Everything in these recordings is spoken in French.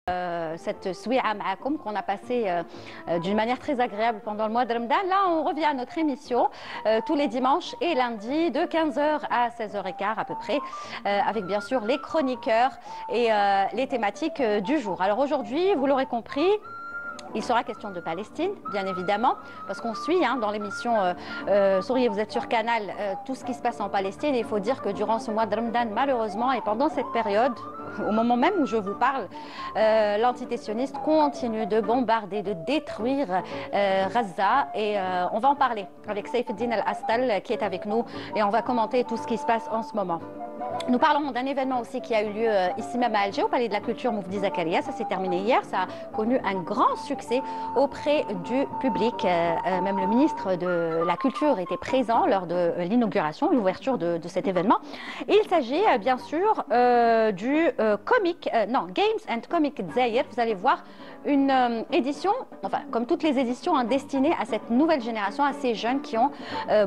Cette Souia Maakoum qu'on a passé d'une manière très agréable pendant le mois de Ramadan. Là, on revient à notre émission tous les dimanches et lundis de 15h à 16h15 à peu près, avec bien sûr les chroniqueurs et les thématiques du jour. Alors aujourd'hui, vous l'aurez compris, il sera question de Palestine, bien évidemment, parce qu'on suit dans l'émission Souriez, vous êtes sur Canal, tout ce qui se passe en Palestine. Et il faut dire que durant ce mois de Ramadan, malheureusement, et pendant cette période, au moment même où je vous parle, l'antitétionniste continue de bombarder, de détruire Gaza. Et on va en parler avec Saïfeddine Al-Astal qui est avec nous et on va commenter tout ce qui se passe en ce moment. Nous parlons d'un événement aussi qui a eu lieu ici même à Alger, au Palais de la Culture Moufdi Zakaria. Ça s'est terminé hier. Ça a connu un grand succès auprès du public. Même le ministre de la Culture était présent lors de l'inauguration, l'ouverture de cet événement. Il s'agit bien sûr du Games and Comic Dzahir. Vous allez voir une édition, enfin comme toutes les éditions, destinée à cette nouvelle génération, à ces jeunes qui ont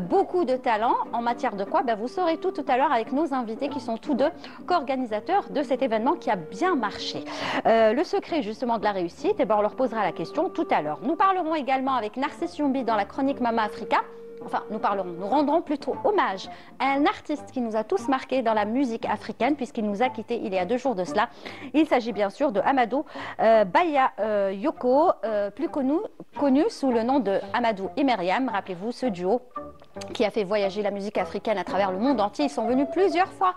beaucoup de talent. En matière de quoi vous saurez tout à l'heure avec nos invités qui sont tous deux co-organisateurs de cet événement qui a bien marché. Le secret justement de la réussite, on leur posera la question tout à l'heure. Nous parlerons également avec Narcisse Youmbi dans la chronique Mama Africa. Enfin, nous rendrons plutôt hommage à un artiste qui nous a tous marqués dans la musique africaine puisqu'il nous a quittés il y a 2 jours de cela. Il s'agit bien sûr de Amadou Bayayoko, plus connu sous le nom de Amadou et Myriam. Rappelez-vous ce duo qui a fait voyager la musique africaine à travers le monde entier. Ils sont venus plusieurs fois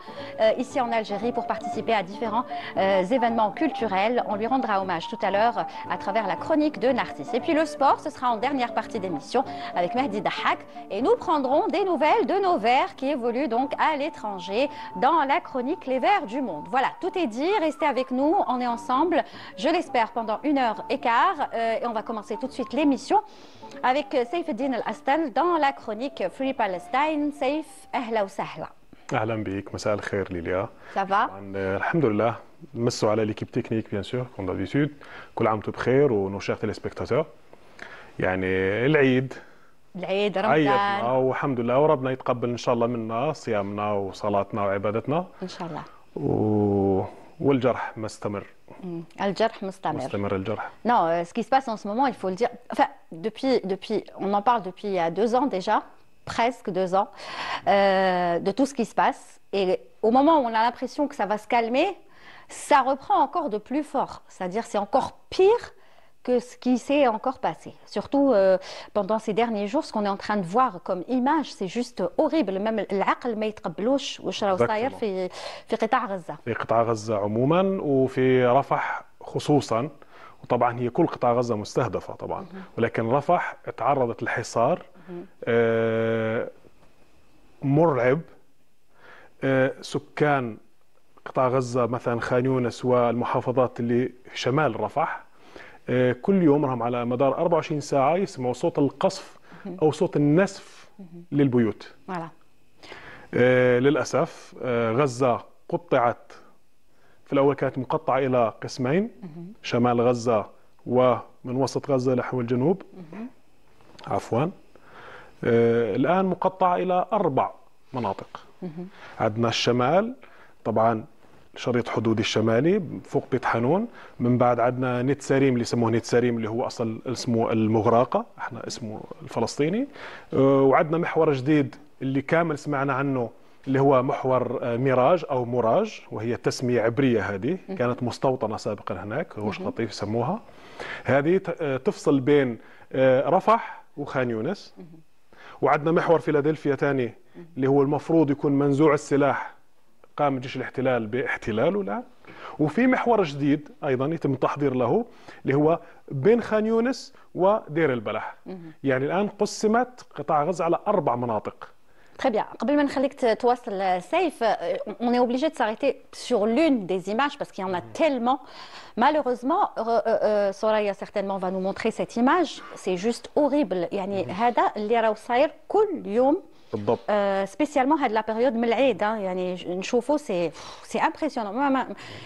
ici en Algérie pour participer à différents événements culturels. On lui rendra hommage tout à l'heure à travers la chronique de Narcisse. Et puis le sport, ce sera en dernière partie d'émission avec Mehdi Dahak. Et nous prendrons des nouvelles de nos Verts qui évoluent donc à l'étranger dans la chronique Les Verts du Monde. Voilà, tout est dit. Restez avec nous. On est ensemble, je l'espère, pendant 1h15. Et on va commencer tout de suite l'émission avec Saïfeddine Al-Astal dans la chronique Free Palestine. Saïf, ahla wa sahla. اهلا بك مساء الخير ليليا. Ça va? الحمد لله. نمسوا على l'équipe technique bien sûr comme d'habitude. كل عام وانتم بخير ونو chers téléspectateurs. يعني العيد رمضان عيدنا والحمد لله وربنا يتقبل ان شاء الله منا صيامنا وصلاتنا وعبادتنا ان شاء الله. والجرح مستمر. الجرح مستمر الجرح. Non, ce qui se passe en ce moment, il faut le dire. Enfin, on en parle depuis il y a 2 ans déjà, presque 2 ans, de tout ce qui se passe. Et au moment où on a l'impression que ça va se calmer, ça reprend encore de plus fort. C'est-à-dire c'est encore pire que ce qui s'est encore passé. Surtout pendant ces derniers jours, ce qu'on est en train de voir comme image, c'est juste horrible. Même العقل ما يتقبلوش واش راه صاير في قطاع غزة. في قطاع غزة عموما وفي رفح خصوصا. وطبعا هي كل قطاع غزة مستهدفة طبعا، ولكن رفح تعرضت للحصار مرعب. سكان قطاع غزة مثلا خان يونس والمحافظات اللي شمال رفح كل يوم راهم على مدار 24 ساعة يسمعوا صوت القصف أو صوت النسف للبيوت. للأسف غزة قطعت في الأول، كانت مقطعة إلى قسمين، شمال غزة ومن وسط غزة نحو الجنوب. عفوا. الآن مقطعة إلى 4 مناطق. عندنا الشمال طبعا شريط حدودي الشمالي فوق بيت حانون، من بعد عندنا نت سريم اللي يسموه نت سريم اللي هو اصل اسمه المغراقه، احنا اسمه الفلسطيني. وعندنا محور جديد اللي كامل سمعنا عنه اللي هو محور ميراج او موراج، وهي تسميه عبريه. هذه كانت مستوطنه سابقا هناك، غوش قطيف يسموها. هذه تفصل بين رفح وخان يونس. وعندنا محور فيلادلفيا ثاني اللي هو المفروض يكون منزوع السلاح، قام جيش الاحتلال باحتلاله الآن. وفي محور جديد أيضا يتم التحضير له اللي هو بين خان يونس ودير البلح. يعني الآن قسمت قطاع غزة على 4 مناطق. Très bien. قبل ما نخليك تواصل سيف, on est obligé de s'arrêter sur l'une des images parce qu'il y en a tellement. Malheureusement, Soraya certainement va nous montrer cette image. C'est juste horrible. يعني هذا اللي راهو صاير كل يوم. بالضبط. سبيسيالمون هاد لا بيريود من العيد يعني نشوفوا سي امبرسيونون.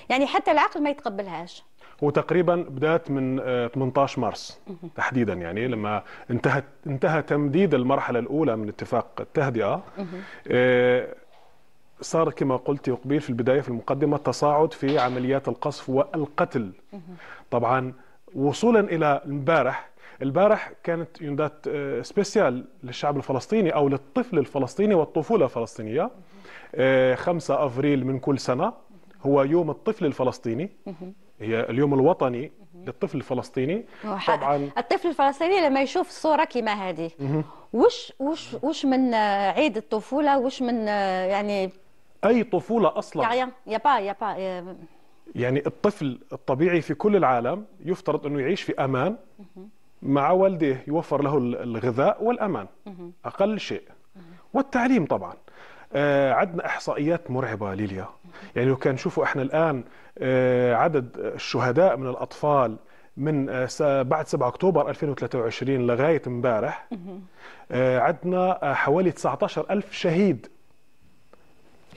يعني حتى العقل ما يتقبلهاش. هو تقريبا بدات من 18 مارس تحديدا، يعني لما انتهى تمديد المرحله الاولى من اتفاق التهدئه. صار كما قلت قبيل في البداية في المقدمة تصاعد في عمليات القصف والقتل. طبعا وصولا إلى البارح كانت يوندات سبيسيال للشعب الفلسطيني أو للطفل الفلسطيني والطفولة الفلسطينية. 5 أفريل من كل سنة هو يوم الطفل الفلسطيني، هي اليوم الوطني للطفل الفلسطيني. طبعا الطفل الفلسطيني لما يشوف صورة كما هذه وش من عيد الطفولة، وش من يعني أي طفولة أصلا يا با يعني الطفل الطبيعي في كل العالم يفترض أنه يعيش في أمان مع والديه، يوفر له الغذاء والأمان أقل شيء، والتعليم طبعا. عندنا إحصائيات مرعبة ليليا، يعني لو كان نشوفوا إحنا الآن عدد الشهداء من الأطفال من بعد 7 أكتوبر 2023 لغاية امبارح، عندنا حوالي 19,000 شهيد.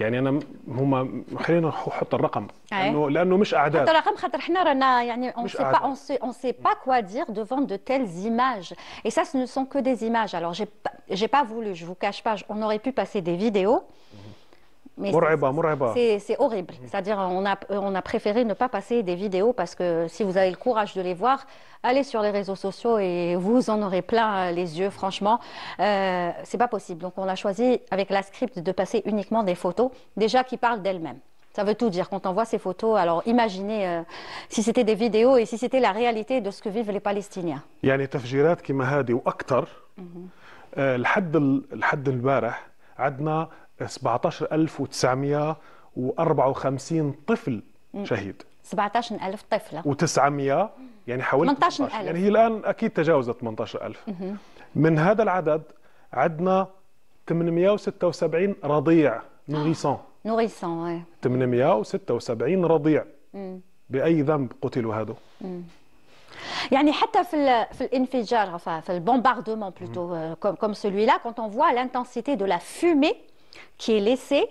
يعني أنا هم خلينا نحط الرقم لأنه مش أعداد. حتى الرقم خاطر حنا رانا يعني on sait pas quoi dire devant de telles images. Et ça, ce ne sont que des images. Alors j'ai pas voulu, je vous cache pas, on aurait pu passer des vidéos. Mais c'est horrible. C'est-à-dire on a préféré ne pas passer des vidéos parce que si vous avez le courage de les voir, allez sur les réseaux sociaux et vous en aurez plein les yeux, franchement. C'est pas possible. Donc on a choisi avec la script de passer uniquement des photos déjà qui parlent d'elles-mêmes. Ça veut tout dire quand on voit ces photos. Alors imaginez si c'était des vidéos et si c'était la réalité de ce que vivent les Palestiniens. يعني تفجيرات كما هذه واكثر. لحد البارح عندنا 17,954 طفل شهيد. 17,000 طفل و900 يعني حوالي 18,000. يعني هي الآن أكيد تجاوزت 18,000. من هذا العدد عندنا 876 رضيع نوريسون. 876 رضيع. بأي ذنب قتلوا هذا؟ يعني حتى في الانفجار, enfin, في البومباردement plutôt comme celui-là, quand on voit l'intensité de la fumée qui est laissée,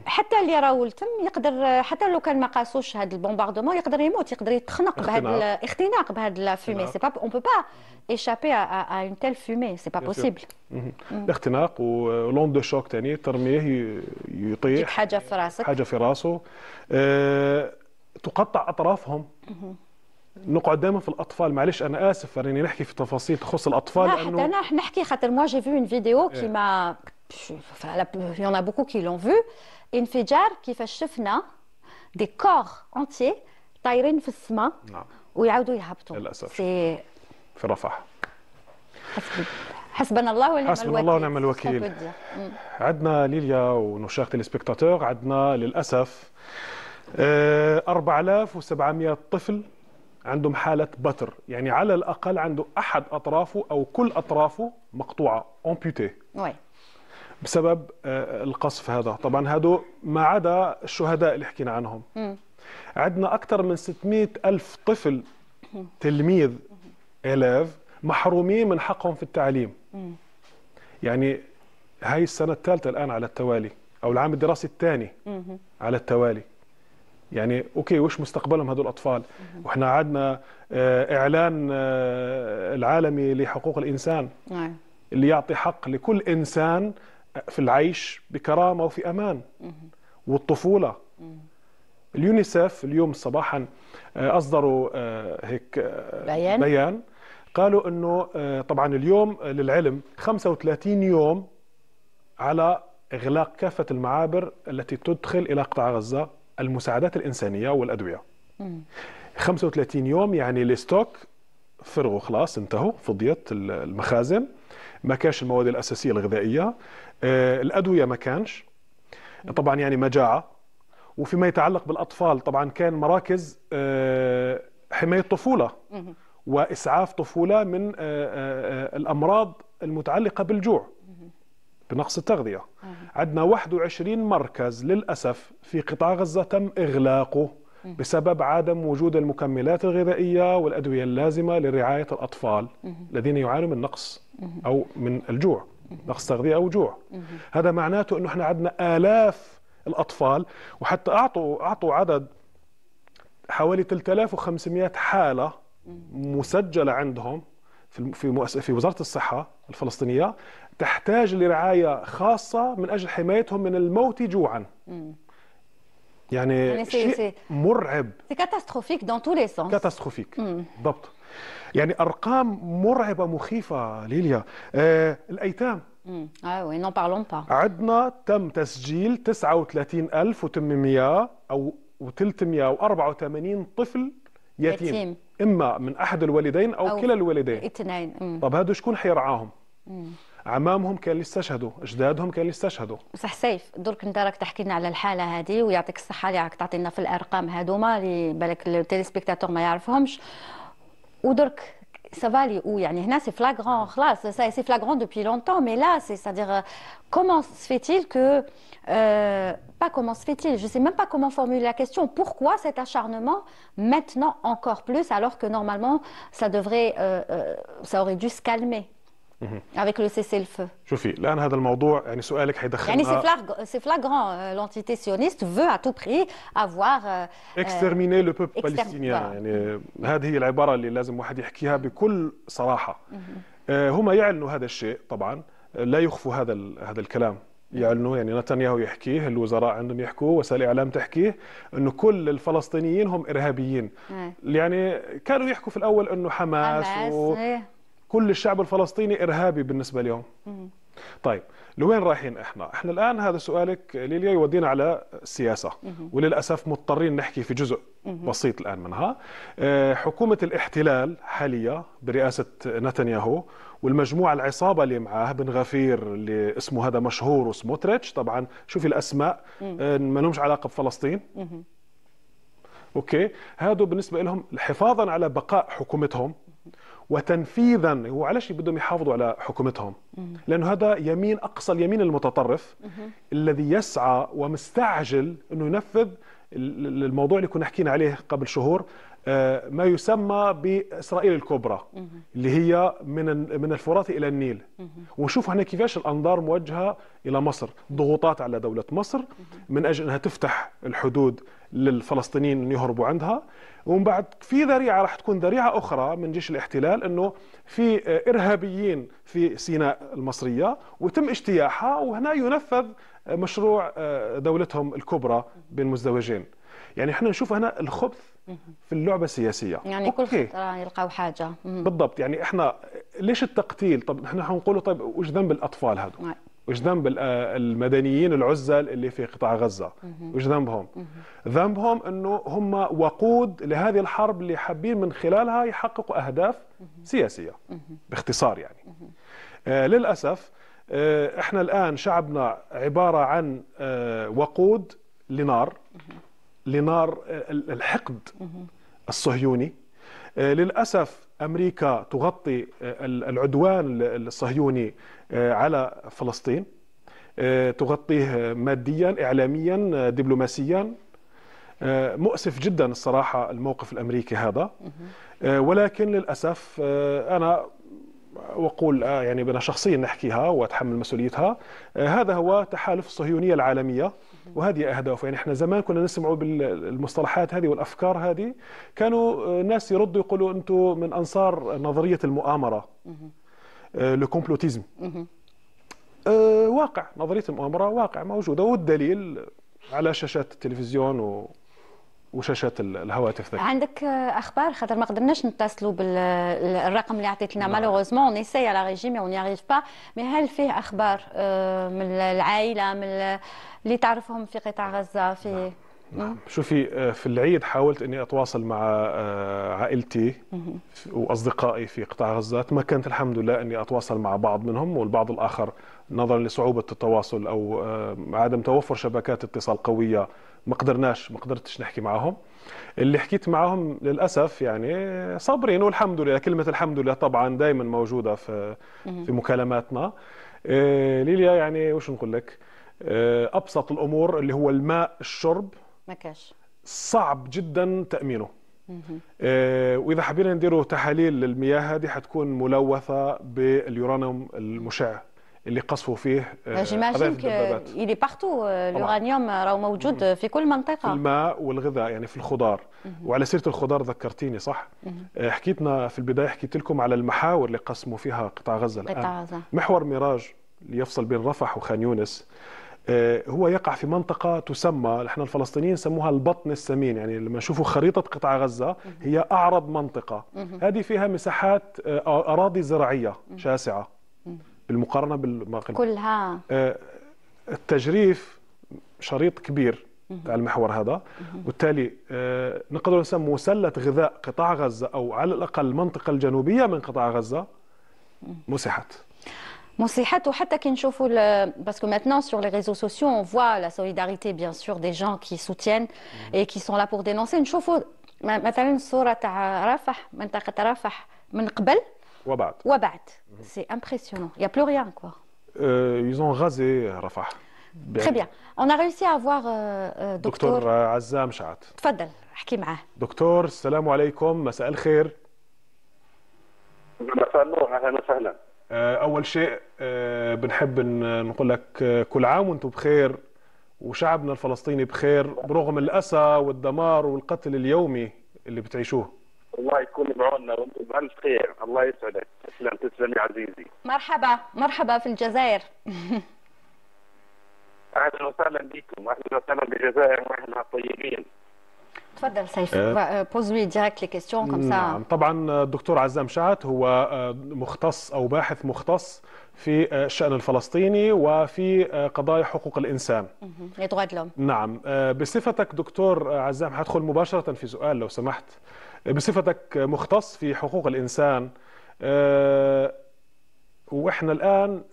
حتى اللي راهو التم يقدر حتى لو كان ما قاسوش هذا البومباردمون يقدر يموت, يقدر يتخنق بهذا الاختناق بهذا الفumée. C'est pas, on peut pas échapper à une telle fumée, c'est pas possible. الاختناق ولون دو شوك ثاني ترميه يطيح حاجه في راسك, حاجه في راسه. تقطع اطرافهم. نقعد دائما في الاطفال, معلش انا اسف راني نحكي في تفاصيل تخص الاطفال لانه حتى انا نحكي خاطر moi j'ai vu une vidéo qui m'a, il y en a beaucoup qui l'ont vu, انفجار كيفاش شفنا دي كور انتي طايرين في السماء ويعاودوا يهبطوا للاسف في رفح. حسبنا الله ونعم الوكيل. حسبنا الله ونعم الوكيل. عندنا ليليا ونشاق تيليسبكتاتور, عندنا للاسف 4,700 طفل عندهم حالة بتر, يعني على الأقل عنده أحد أطرافه أو كل أطرافه مقطوعة أمبيوتي بسبب القصف هذا. طبعا هذا ما عدا الشهداء اللي حكينا عنهم. عندنا أكثر من 600,000 طفل تلميذ محرومين من حقهم في التعليم. يعني هاي السنة الثالثة الآن على التوالي, أو العام الدراسي الثاني على التوالي. يعني اوكي, وش مستقبلهم هذول الاطفال؟ واحنا عندنا اعلان العالمي لحقوق الانسان اللي يعطي حق لكل انسان في العيش بكرامه وفي امان والطفوله. اليونيسف اليوم صباحا اصدروا هيك بيان قالوا انه طبعا اليوم للعلم 35 يوم على اغلاق كافه المعابر التي تدخل الى قطاع غزه المساعدات الإنسانية والأدوية. 35 يوم يعني الستوك فرغوا خلاص, انتهوا, فضيت المخازن, ما كانش المواد الأساسية الغذائية, الأدوية ما كانش, طبعا يعني مجاعة. وفيما يتعلق بالأطفال طبعا كان مراكز حماية طفولة وإسعاف طفولة من الأمراض المتعلقة بالجوع بنقص التغذية. عندنا 21 مركز للأسف في قطاع غزة تم إغلاقه بسبب عدم وجود المكملات الغذائية والأدوية اللازمة لرعاية الأطفال الذين يعانوا من نقص أو من الجوع, نقص تغذية أو جوع. هذا معناته أنه احنا عندنا آلاف الأطفال, وحتى أعطوا عدد حوالي 3,500 حالة مسجلة عندهم في وزارة الصحة الفلسطينية تحتاج لرعاية خاصة من أجل حمايتهم من الموت جوعا. يعني شيء مرعب. C'est catastrophique dans tous les sens. كاتاستروفيك بالضبط. يعني أرقام مرعبة مخيفة ليليا. الأيتام oui, n'en parlons pas. عندنا تم تسجيل 39,800 أو 384 طفل يتيم إما من أحد الوالدين أو كلا الوالدين. اثنين. طب هادو شكون حيرعاهم؟ عمامهم كان اللي استشهدوا، اجدادهم كان اللي استشهدوا. صح سيف، درك انت راك تحكي لنا على الحاله هذه ويعطيك الصحه اللي راك تعطينا في الارقام هذوما اللي بالك التيليسبيكتاتور ما يعرفهمش. ودرك سافالي او يعني هنا سي فلاغرون خلاص سي فلاغرون دوبي لونتون مي لا سي c'est-à-dire comment se fait-il que pas comment se fait-il, je sais même pas comment formuler la question, pourquoi cet acharnement maintenant encore plus alors que normalement ça devrait ça aurait dû se calmer avec le cessez-le-feu. شوفي الآن هذا الموضوع يعني سؤالك حيدخلنا يعني c'est flagrant l'entité sioniste veut à tout prix avoir exterminer le peuple palestinien. يعني هذه هي العبارة اللي لازم واحد يحكيها بكل صراحة. هم يعلنوا هذا الشيء طبعا، لا يخفوا هذا الكلام، يعلنوا يعني نتنياهو يحكيه، الوزراء عندهم يحكوه، وسائل الإعلام تحكيه انه كل الفلسطينيين هم إرهابيين. يعني كانوا يحكوا في الأول انه حماس كل الشعب الفلسطيني إرهابي بالنسبة لهم. طيب لوين رايحين احنا الآن؟ هذا سؤالك ليليا يودينا على السياسة، وللأسف مضطرين نحكي في جزء بسيط الآن منها. حكومة الاحتلال حاليا برئاسة نتنياهو والمجموعة العصابة اللي معاه بن غفير اللي اسمه هذا مشهور وسموتريتش، طبعا شوفي الأسماء ما لهمش علاقة بفلسطين. اوكي، هادو بالنسبة لهم حفاظا على بقاء حكومتهم وتنفيذا. هو علاش بدهم يحافظوا على حكومتهم؟ لانه هذا يمين اقصى اليمين المتطرف الذي يسعى ومستعجل انه ينفذ الموضوع اللي كنا حكينا عليه قبل شهور، ما يسمى باسرائيل الكبرى اللي هي من الفرات الى النيل. ونشوف هنا كيفاش الانظار موجهه الى مصر، ضغوطات على دوله مصر من اجل انها تفتح الحدود للفلسطينيين ان يهربوا عندها. ومن بعد في ذريعه راح تكون ذريعه اخرى من جيش الاحتلال انه في ارهابيين في سيناء المصريه ويتم اجتياحها، وهنا ينفذ مشروع دولتهم الكبرى بين مزدوجين. يعني احنا نشوف هنا الخبث في اللعبه السياسيه. يعني كل خطره يلقاو حاجه. بالضبط. يعني احنا ليش التقتيل؟ طب احنا حنقولوا طيب وش ذنب الاطفال هذو؟ وش ذنب المدنيين العزل اللي في قطاع غزه؟ وش ذنبهم؟ ذنبهم انه هم وقود لهذه الحرب اللي حابين من خلالها يحققوا اهداف سياسيه باختصار. يعني للاسف احنا الان شعبنا عباره عن وقود لنار الحقد الصهيوني. للأسف أمريكا تغطي العدوان الصهيوني على فلسطين، تغطيه ماديا إعلاميا دبلوماسيا. مؤسف جدا الصراحة الموقف الأمريكي هذا، ولكن للأسف أنا وأقول يعني أنا شخصيا نحكيها وأتحمل مسؤوليتها، هذا هو تحالف الصهيونية العالمية وهذه أهدافه. يعني احنا زمان كنا نسمعوا بالمصطلحات هذه والأفكار هذه، كانوا الناس يردوا يقولوا أنتم من أنصار نظرية المؤامرة، الكومبلوتيزم. واقع نظرية المؤامرة واقع موجودة، والدليل على شاشات التلفزيون وشاشات الهواتف. عندك اخبار؟ خاطر ما قدرناش نتصلوا بالرقم اللي عطيت لنا مالوغوزمون اون اساي على ريجي مي اون ياريف با، مي هل فيه اخبار من العائله من اللي تعرفهم في قطاع غزه؟ في شوفي في العيد حاولت اني اتواصل مع عائلتي واصدقائي في قطاع غزه، تمكنت الحمد لله اني اتواصل مع بعض منهم، والبعض الاخر نظرا لصعوبه التواصل او عدم توفر شبكات اتصال قويه ما قدرتش نحكي معهم. اللي حكيت معهم للاسف يعني صابرين، والحمد لله. كلمه الحمد لله طبعا دائما موجوده في مكالماتنا. ليليا يعني وش نقول لك، ابسط الامور اللي هو الماء الشرب ما كاش، صعب جدا تامينه. واذا حبينا نديروا تحاليل للمياه هذه حتكون ملوثه باليورانيوم المشع اللي قصفوا فيه جيماجين إلي بارتو. اليورانيوم راهو موجود في كل منطقة، في الماء والغذاء يعني في الخضار. وعلى سيرة الخضار ذكرتيني صح، حكيتنا في البداية، حكيت لكم على المحاور اللي قسموا فيها قطاع غزة الآن. محور ميراج ليفصل بين رفح وخان يونس هو يقع في منطقة تسمى، نحن الفلسطينيين سموها البطن السمين، يعني لما نشوفوا خريطة قطاع غزة هي أعرض منطقة، هذه فيها مساحات أراضي زراعية شاسعة بالمقارنة بالمغرب كلها. التجريف شريط كبير على المحور هذا، وبالتالي نقدر نسمي مسلة غذاء قطاع غزة أو على الأقل المنطقة الجنوبية من قطاع غزة مسحت. وحتى كي نشوفوا parce que maintenant sur les réseaux sociaux on voit la solidarité bien sûr des gens qui soutiennent et qui sont là pour dénoncer. نشوفوا مثلا صورة تاع رفح، منطقة رفح من قبل وبعد. C'est impressionnant. Il y a plus rien quoi. Ils ont rasé Rafah. Très bien. On a réussi à avoir دكتور عزام شعات. تفضل احكي معاه. دكتور السلام عليكم، مساء الخير. مساء النور، اهلا وسهلا. أول شيء بنحب نقول لك كل عام وأنتم بخير وشعبنا الفلسطيني بخير برغم الأسى والدمار والقتل اليومي اللي بتعيشوه. الله يكون بعوننا وأنتم بألف خير، الله يسعدك. تسلم يا عزيزي. مرحبا في الجزائر. أهلا وسهلا بكم، أهلا وسهلا بالجزائر وإحنا طيبين. تفضل سيف، بوز-lui direct les questions comme ça. نعم، طبعا الدكتور عزام شعات هو مختص أو باحث مختص في الشأن الفلسطيني وفي قضايا حقوق الإنسان. les droits de l'homme. نعم، بصفتك دكتور عزام هدخل مباشرة في سؤال لو سمحت. بصفتك مختص في حقوق الإنسان، وإحنا الآن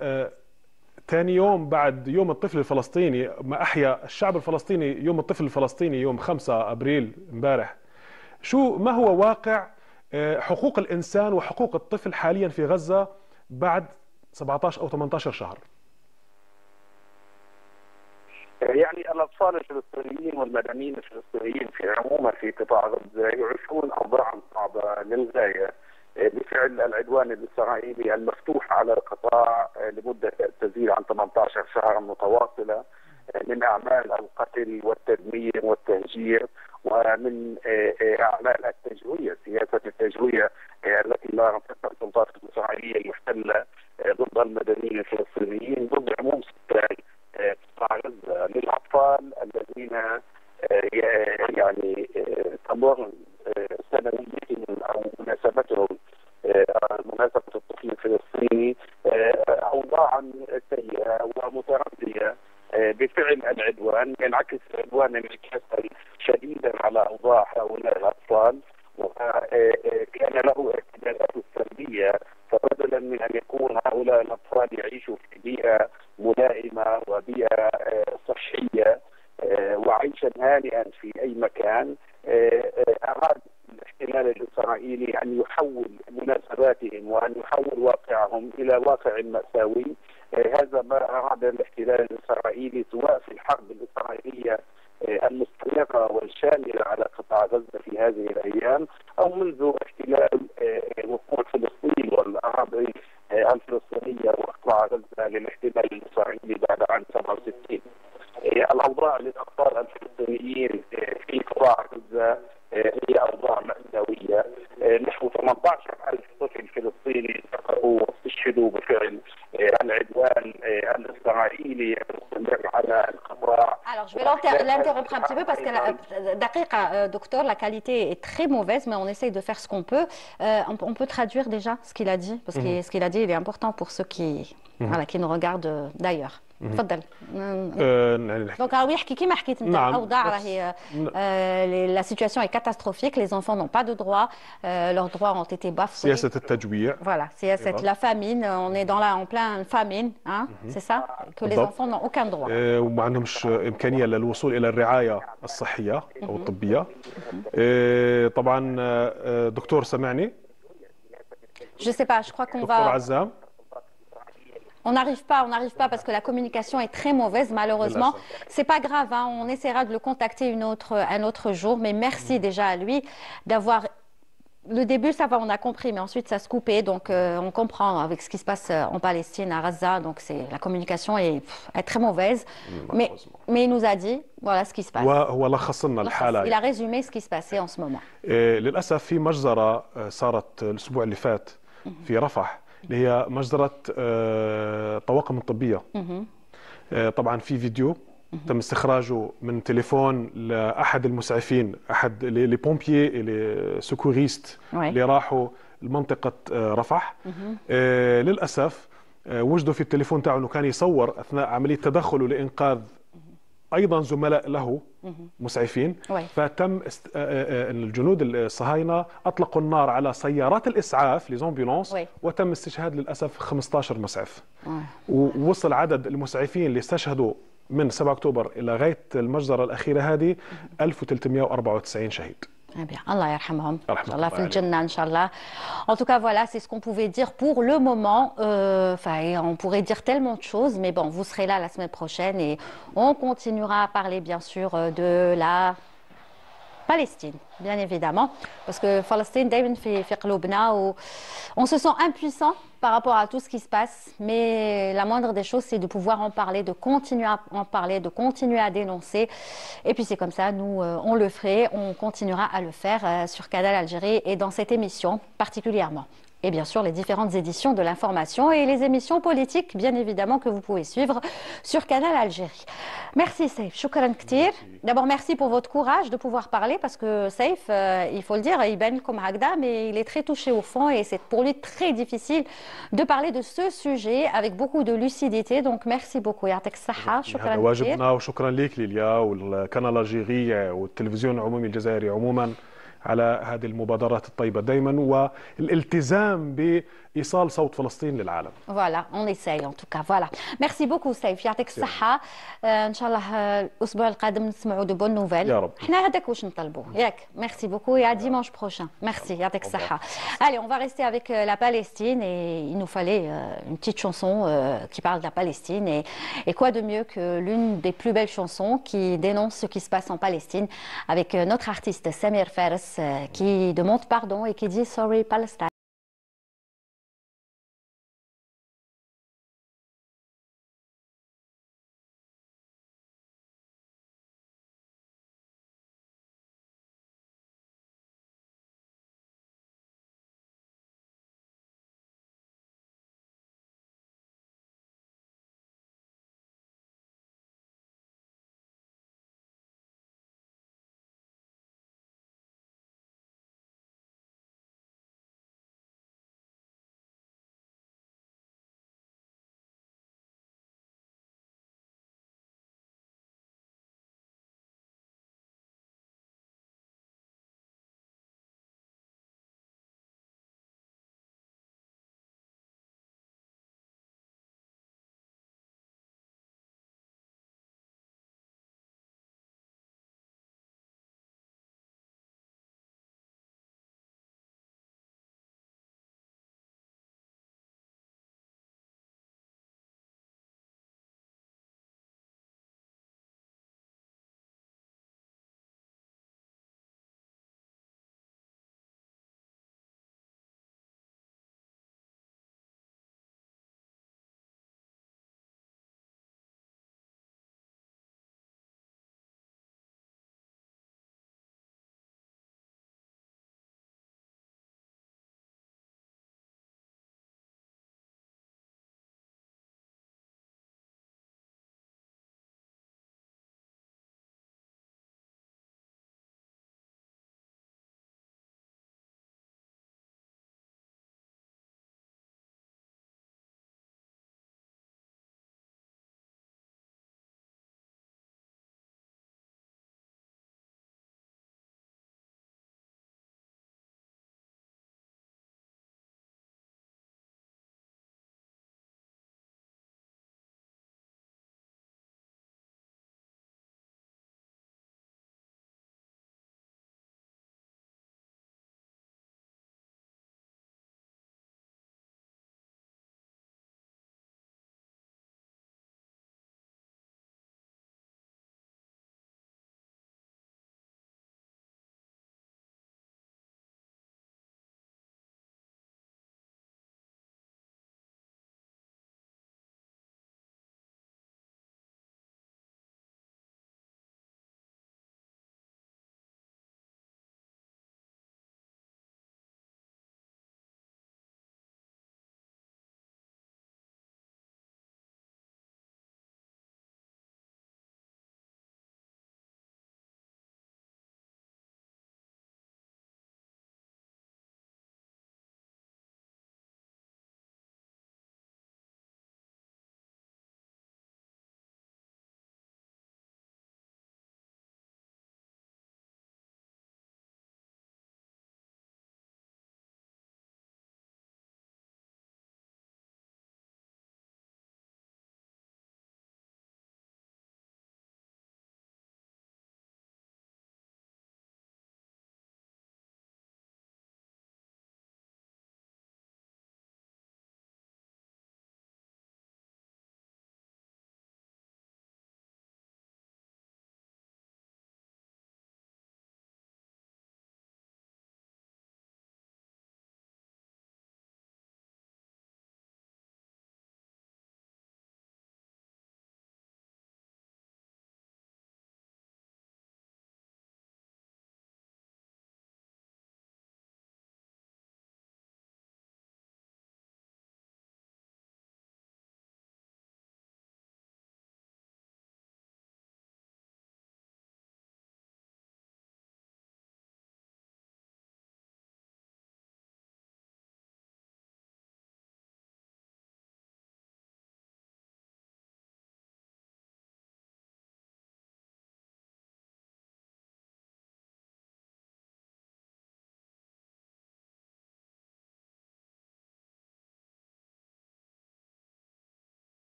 ثاني يوم بعد يوم الطفل الفلسطيني، ما أحيا الشعب الفلسطيني يوم الطفل الفلسطيني يوم 5 أبريل امبارح، ما هو واقع حقوق الإنسان وحقوق الطفل حاليا في غزة بعد 17 أو 18 شهر؟ يعني الأطفال الفلسطينيين والمدنيين الفلسطينيين في عموما في قطاع غزة يعيشون أوضاعا صعبة للغاية بفعل العدوان الإسرائيلي المفتوح على القطاع لمدة تزيد عن 18 شهرا متواصلة من أعمال القتل والتدمير والتهجير ومن أعمال التجوية، سياسة التجوية التي لا تنفذها السلطات الإسرائيلية المحتلة ضد المدنيين الفلسطينيين، ضد عموم سكان قطاع غزة، للأطفال الذين يعني تمر سنويتهم أو مناسبتهم مناسبة الطفل الفلسطيني أوضاعا سيئة ومتردية بفعل العدوان، ينعكس العدوان انعكاسا شديدا على أوضاع هؤلاء الأطفال، وكان له ارتدادات سلبية. فبدلا من أن يكون هؤلاء الأطفال يعيشوا في بيئة ملائمة وبيئة صحية وعيشا هانئا في أي مكان، أراد الاحتلال الإسرائيلي أن يحول مناسباتهم وأن يحول واقعهم إلى واقع مأساوي. هذا ما أراد الاحتلال الإسرائيلي سواء في الحرب الإسرائيلية المستمرة والشاملة على قطاع غزة في هذه الأيام، أو منذ احتلال وقوع فلسطين والأراضي الفلسطينية وقطاع غزة للاحتلال الإسرائيلي بعد عام 67. الأوضاع للأطفال الفلسطينيين في قطاع غزة هي أوضاع مأساوية. نحو 18,000 طفل فلسطيني سقطوا واستشهدوا بفعل العدوان الإسرائيلي المستمر على القطاع. Alors, je vais l'interrompre un petit peu parce que دقيقة docteur, la qualité est très mauvaise, mais on essaye de faire ce qu'on peut. On peut traduire déjà ce qu'il a dit, parce que ce qu'il a dit il est important pour ceux qui nous regardent d'ailleurs. تفضل. Donc يحكي كيما حكيت انت، الاوضاع راهي la situation est catastrophique, les enfants n'ont pas de droits, leurs droits ont été bafoués. سياسة التجويع. Voilà, سياسة la famine, on est en plein famine, hein, c'est ça, que les enfants n'ont aucun droit. وما عندهمش إمكانية للوصول إلى الرعاية الصحية أو الطبية. طبعا دكتور سمعني؟ Je sais pas, je crois qu'on va. دكتور عزام. On n'arrive pas parce que la communication est très mauvaise, malheureusement. C'est pas grave, hein, on essaiera de le contacter un autre jour, mais merci déjà à lui d'avoir... Le début, ça va, on a compris, mais ensuite ça se coupait, donc on comprend avec ce qui se passe en Palestine, à Gaza, donc la communication est très mauvaise, mais il nous a dit, voilà ce qui se passe. Il a résumé ce qui se passait en ce moment. للأسف في مجزرة صارت الأسبوع اللي فات في رفح اللي هي مجزرة طواقم الطبية. طبعا في فيديو تم استخراجه من تليفون لأحد المسعفين، أحد لي بومبيي لي سكوريست اللي راحوا لمنطقة رفح. للأسف وجدوا في التليفون تاعه أنه كان يصور أثناء عملية تدخله لإنقاذ أيضا زملاء له مسعفين. فتم الجنود الصهاينة أطلقوا النار على سيارات الإسعاف لزومبيلونس، وتم استشهاد للأسف 15 مسعف. ووصل عدد المسعفين اللي استشهدوا من 7 أكتوبر إلى غاية المجزرة الأخيرة هذه 1394 شهيد. Eh bien, Allah yarhamhum. Allah fil Jannah, Inch'Allah. En tout cas, voilà, c'est ce qu'on pouvait dire pour le moment. On pourrait dire tellement de choses, mais bon, vous serez là la semaine prochaine et on continuera à parler, bien sûr, de la Palestine, bien évidemment, parce que Palestine, on se sent impuissant par rapport à tout ce qui se passe, mais la moindre des choses, c'est de pouvoir en parler, de continuer à en parler, de continuer à dénoncer. Et puis c'est comme ça, nous, on le ferait, on continuera à le faire sur Canal Algérie et dans cette émission particulièrement. Et bien sûr, les différentes éditions de l'information et les émissions politiques, bien évidemment, que vous pouvez suivre sur Canal Algérie. Merci, Saïf. Shukran ktir. D'abord, merci pour votre courage de pouvoir parler, parce que Saïf, il faut le dire, il ben comme Agda, mais il est très touché au fond et c'est pour lui très difficile de parler de ce sujet avec beaucoup de lucidité. Donc, merci beaucoup. يعطيك الصحة. شكرا كثير. واجبنا وشكرا لك ليليا والقناة الألجيرية والتلفزيون العمومي الجزائري عموما على هذه المبادرات الطيبة دائما والالتزام بإيصال صوت فلسطين للعالم. Voilà, on essaye en tout cas. Voilà. Merci beaucoup سيف. يعطيك الصحة. إن شاء الله الأسبوع القادم نسمعوا de bonnes nouvelles. يا رب. إحنا هذاك واش نطلبوا. ياك. Merci beaucoup et à dimanche prochain. Merci. يعطيك الصحة. Allez, on va rester avec la Palestine et il nous fallait une petite chanson qui parle de la Palestine et quoi de mieux que l'une des plus belles chansons qui dénonce ce qui se passe en Palestine avec notre artiste Samir Fares qui demande pardon et qui dit Sorry Palestine.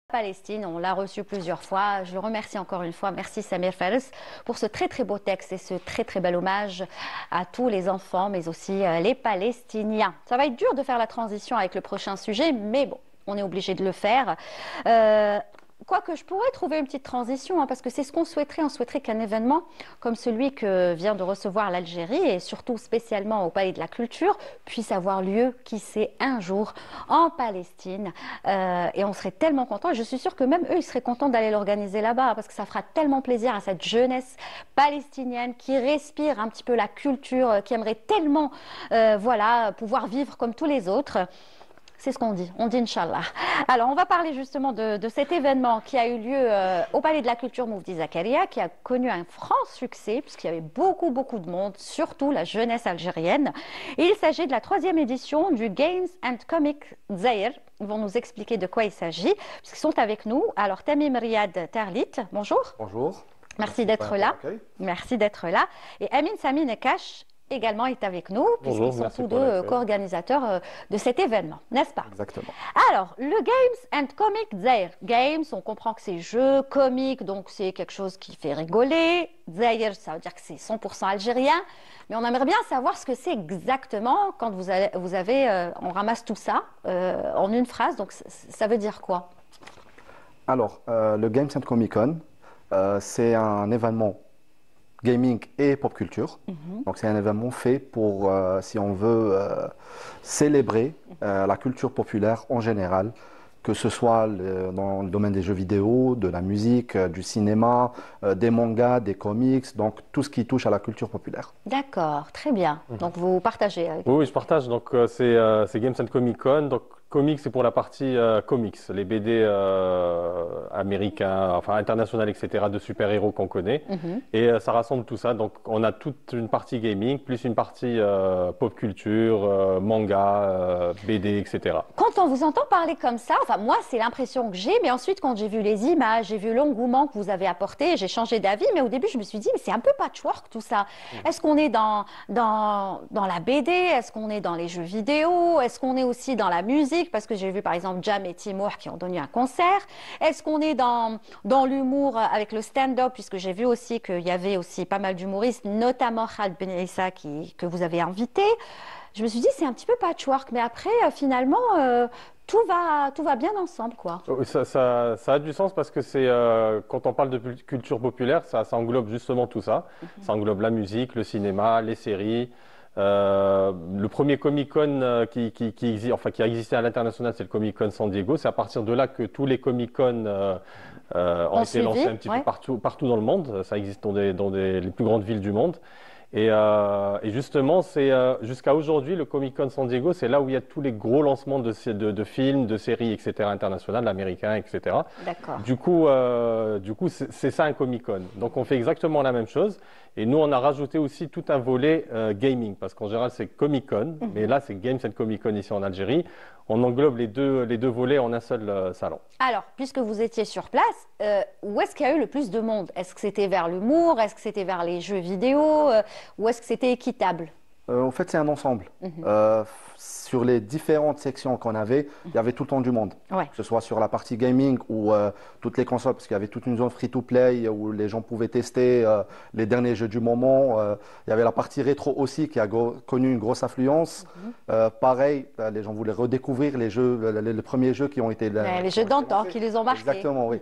Palestine, on l'a reçu plusieurs fois. Je le remercie encore une fois. Merci Samir Fares pour ce très très beau texte et ce très très bel hommage à tous les enfants, mais aussi les Palestiniens. Ça va être dur de faire la transition avec le prochain sujet, mais bon, on est obligé de le faire. Quoique je pourrais trouver une petite transition, parce que c'est ce qu'on souhaiterait. On souhaiterait qu'un événement comme celui que vient de recevoir l'Algérie, et surtout spécialement au Palais de la Culture, puisse avoir lieu, qui sait, un jour en Palestine. Et on serait tellement contents. Et je suis sûre que même eux, ils seraient contents d'aller l'organiser là-bas, parce que ça fera tellement plaisir à cette jeunesse palestinienne qui respire un petit peu la culture, qui aimerait tellement voilà, pouvoir vivre comme tous les autres. C'est ce qu'on dit, on dit Inch'Allah. Alors, on va parler justement de cet événement qui a eu lieu au Palais de la Culture Moufdi Zakaria, qui a connu un franc succès, puisqu'il y avait beaucoup de monde, surtout la jeunesse algérienne. Et il s'agit de la 3e édition du Games and Comic Zaïr. Ils vont nous expliquer de quoi il s'agit, puisqu'ils sont avec nous. Alors, Tamim Riyad Tarlit, bonjour. Bonjour. Merci d'être là. Merci d'être là. Et Amin Sami Nekash également est avec nous, puisqu'ils sont tous deux co-organisateurs de cet événement, n'est-ce pas? Exactement. Alors, le Games and Comic Zaïr. Games, on comprend que c'est jeu, comique, donc c'est quelque chose qui fait rigoler. Zaïr, ça veut dire que c'est 100% algérien. Mais on aimerait bien savoir ce que c'est exactement quand on ramasse tout ça en une phrase. Donc, ça veut dire quoi? Alors, le Games and Comic Con, c'est un événement gaming et pop culture. Donc c'est un événement fait pour, si on veut, célébrer la culture populaire en général, que ce soit dans le domaine des jeux vidéo, de la musique, du cinéma, des mangas, des comics, donc tout ce qui touche à la culture populaire. D'accord, très bien. Donc vous partagez avec... Oui, je partage. Donc c'est Games and Comic Con. Donc comics, c'est pour la partie comics, les BD américains, enfin internationaux, etc., de super-héros qu'on connaît. Et ça rassemble tout ça. Donc on a toute une partie gaming, plus une partie pop culture, manga, BD, etc. Quand on vous entend parler comme ça, enfin moi c'est l'impression que j'ai, mais ensuite quand j'ai vu les images, j'ai vu l'engouement que vous avez apporté, j'ai changé d'avis, mais au début je me suis dit, mais c'est un peu patchwork tout ça. Est-ce qu'on est dans la BD? Est-ce qu'on est dans les jeux vidéo? Est-ce qu'on est aussi dans la musique? Parce que j'ai vu par exemple Jam et Timour qui ont donné un concert. Est-ce qu'on est dans l'humour avec le stand-up, puisque j'ai vu aussi qu'il y avait aussi pas mal d'humoristes, notamment Khaled Ben Issa que vous avez invité. Je me suis dit c'est un petit peu patchwork, mais après finalement tout va bien ensemble, quoi. Ça a du sens parce que c'est quand on parle de culture populaire, ça englobe justement tout ça. Ça englobe la musique, le cinéma, les séries. Le premier Comic-Con qui a existé à l'international, c'est le Comic-Con San Diego. C'est à partir de là que tous les Comic-Con ont été lancés un petit peu partout dans le monde. Ça existe dans les plus grandes villes du monde. Et justement, c'est jusqu'à aujourd'hui, le Comic-Con San Diego, c'est là où il y a tous les gros lancements de films, de séries, etc., internationales, américains, etc. D'accord. Du coup, c'est ça un Comic-Con. Donc, on fait exactement la même chose. Et nous, on a rajouté aussi tout un volet gaming, parce qu'en général, c'est Comic-Con, mais là, c'est Games and Comic-Con ici en Algérie. On englobe les deux volets en un seul salon. Alors, puisque vous étiez sur place, où est-ce qu'il y a eu le plus de monde? Est-ce que c'était vers l'humour? Est-ce que c'était vers les jeux vidéo? Ou est-ce que c'était équitable? En fait, c'est un ensemble. Sur les différentes sections qu'on avait, il y avait tout le temps du monde. Ouais. Que ce soit sur la partie gaming ou toutes les consoles, parce qu'il y avait toute une zone free-to-play où les gens pouvaient tester les derniers jeux du moment. Il y avait la partie rétro aussi qui a connu une grosse affluence. Pareil, les gens voulaient redécouvrir les premiers jeux qui ont été... les jeux d'antan qui les ont marqués. Exactement, oui.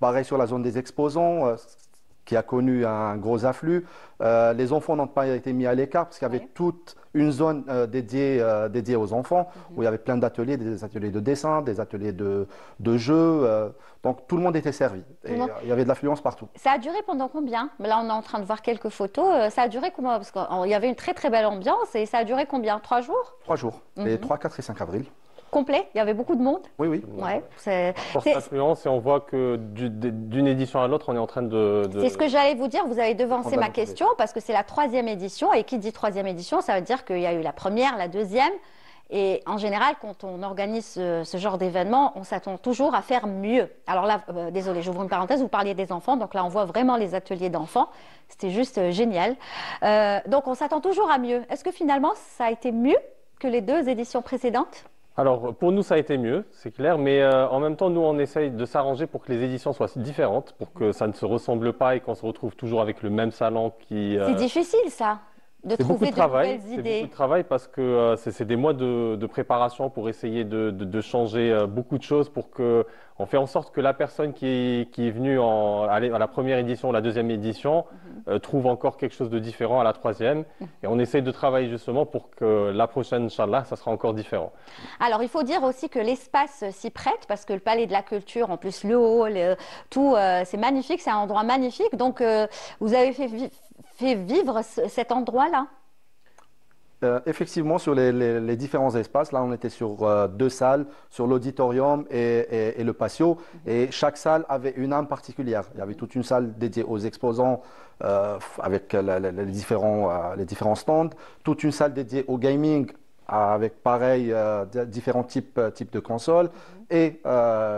Pareil sur la zone des exposants. Qui a connu un gros afflux. Les enfants n'ont pas été mis à l'écart parce qu'il y avait toute une zone dédiée aux enfants où il y avait plein d'ateliers, des ateliers de dessin, des ateliers de jeux. Donc tout le monde était servi. Et il y avait de l'affluence partout. Ça a duré pendant combien? Là, on est en train de voir quelques photos. Ça a duré combien? Parce qu'il y avait une très très belle ambiance et ça a duré combien? 3 jours? 3 jours. Les 3, 4 et 5 avril. Complet? Il y avait beaucoup de monde? Oui, oui. Ouais, Forte influence et on voit que d'une édition à l'autre, on est en train de... C'est ce que j'allais vous dire, vous avez devancé ma question parce que c'est la 3e édition et qui dit 3e édition, ça veut dire qu'il y a eu la première, la 2e et en général, quand on organise ce genre d'événement, on s'attend toujours à faire mieux. Alors là, désolé, j'ouvre une parenthèse, vous parliez des enfants, donc là on voit vraiment les ateliers d'enfants, c'était juste génial. Donc on s'attend toujours à mieux. Est-ce que finalement ça a été mieux que les 2 éditions précédentes? Alors, pour nous, ça a été mieux, c'est clair, mais en même temps, nous, on essaye de s'arranger pour que les éditions soient différentes, pour que ça ne se ressemble pas et qu'on se retrouve toujours avec le même salon qui… C'est difficile, ça, de C'est beaucoup trouver de de travail, nouvelles c'est idées. beaucoup de travail parce que c'est des mois de préparation pour essayer de changer beaucoup de choses pour que on fait en sorte que la personne qui est venue à la première édition, la deuxième édition, trouve encore quelque chose de différent à la troisième. Et on essaye de travailler justement pour que la prochaine, Inch'Allah, ça sera encore différent. Alors, il faut dire aussi que l'espace s'y prête parce que le Palais de la Culture, en plus le hall, tout, c'est magnifique, c'est un endroit magnifique. Donc, vous avez fait vivre cet endroit-là. Effectivement, sur les différents espaces, là on était sur 2 salles, sur l'auditorium et le patio, et chaque salle avait une âme particulière. Il y avait toute une salle dédiée aux exposants avec les différents stands, toute une salle dédiée au gaming avec pareil différents types de consoles, et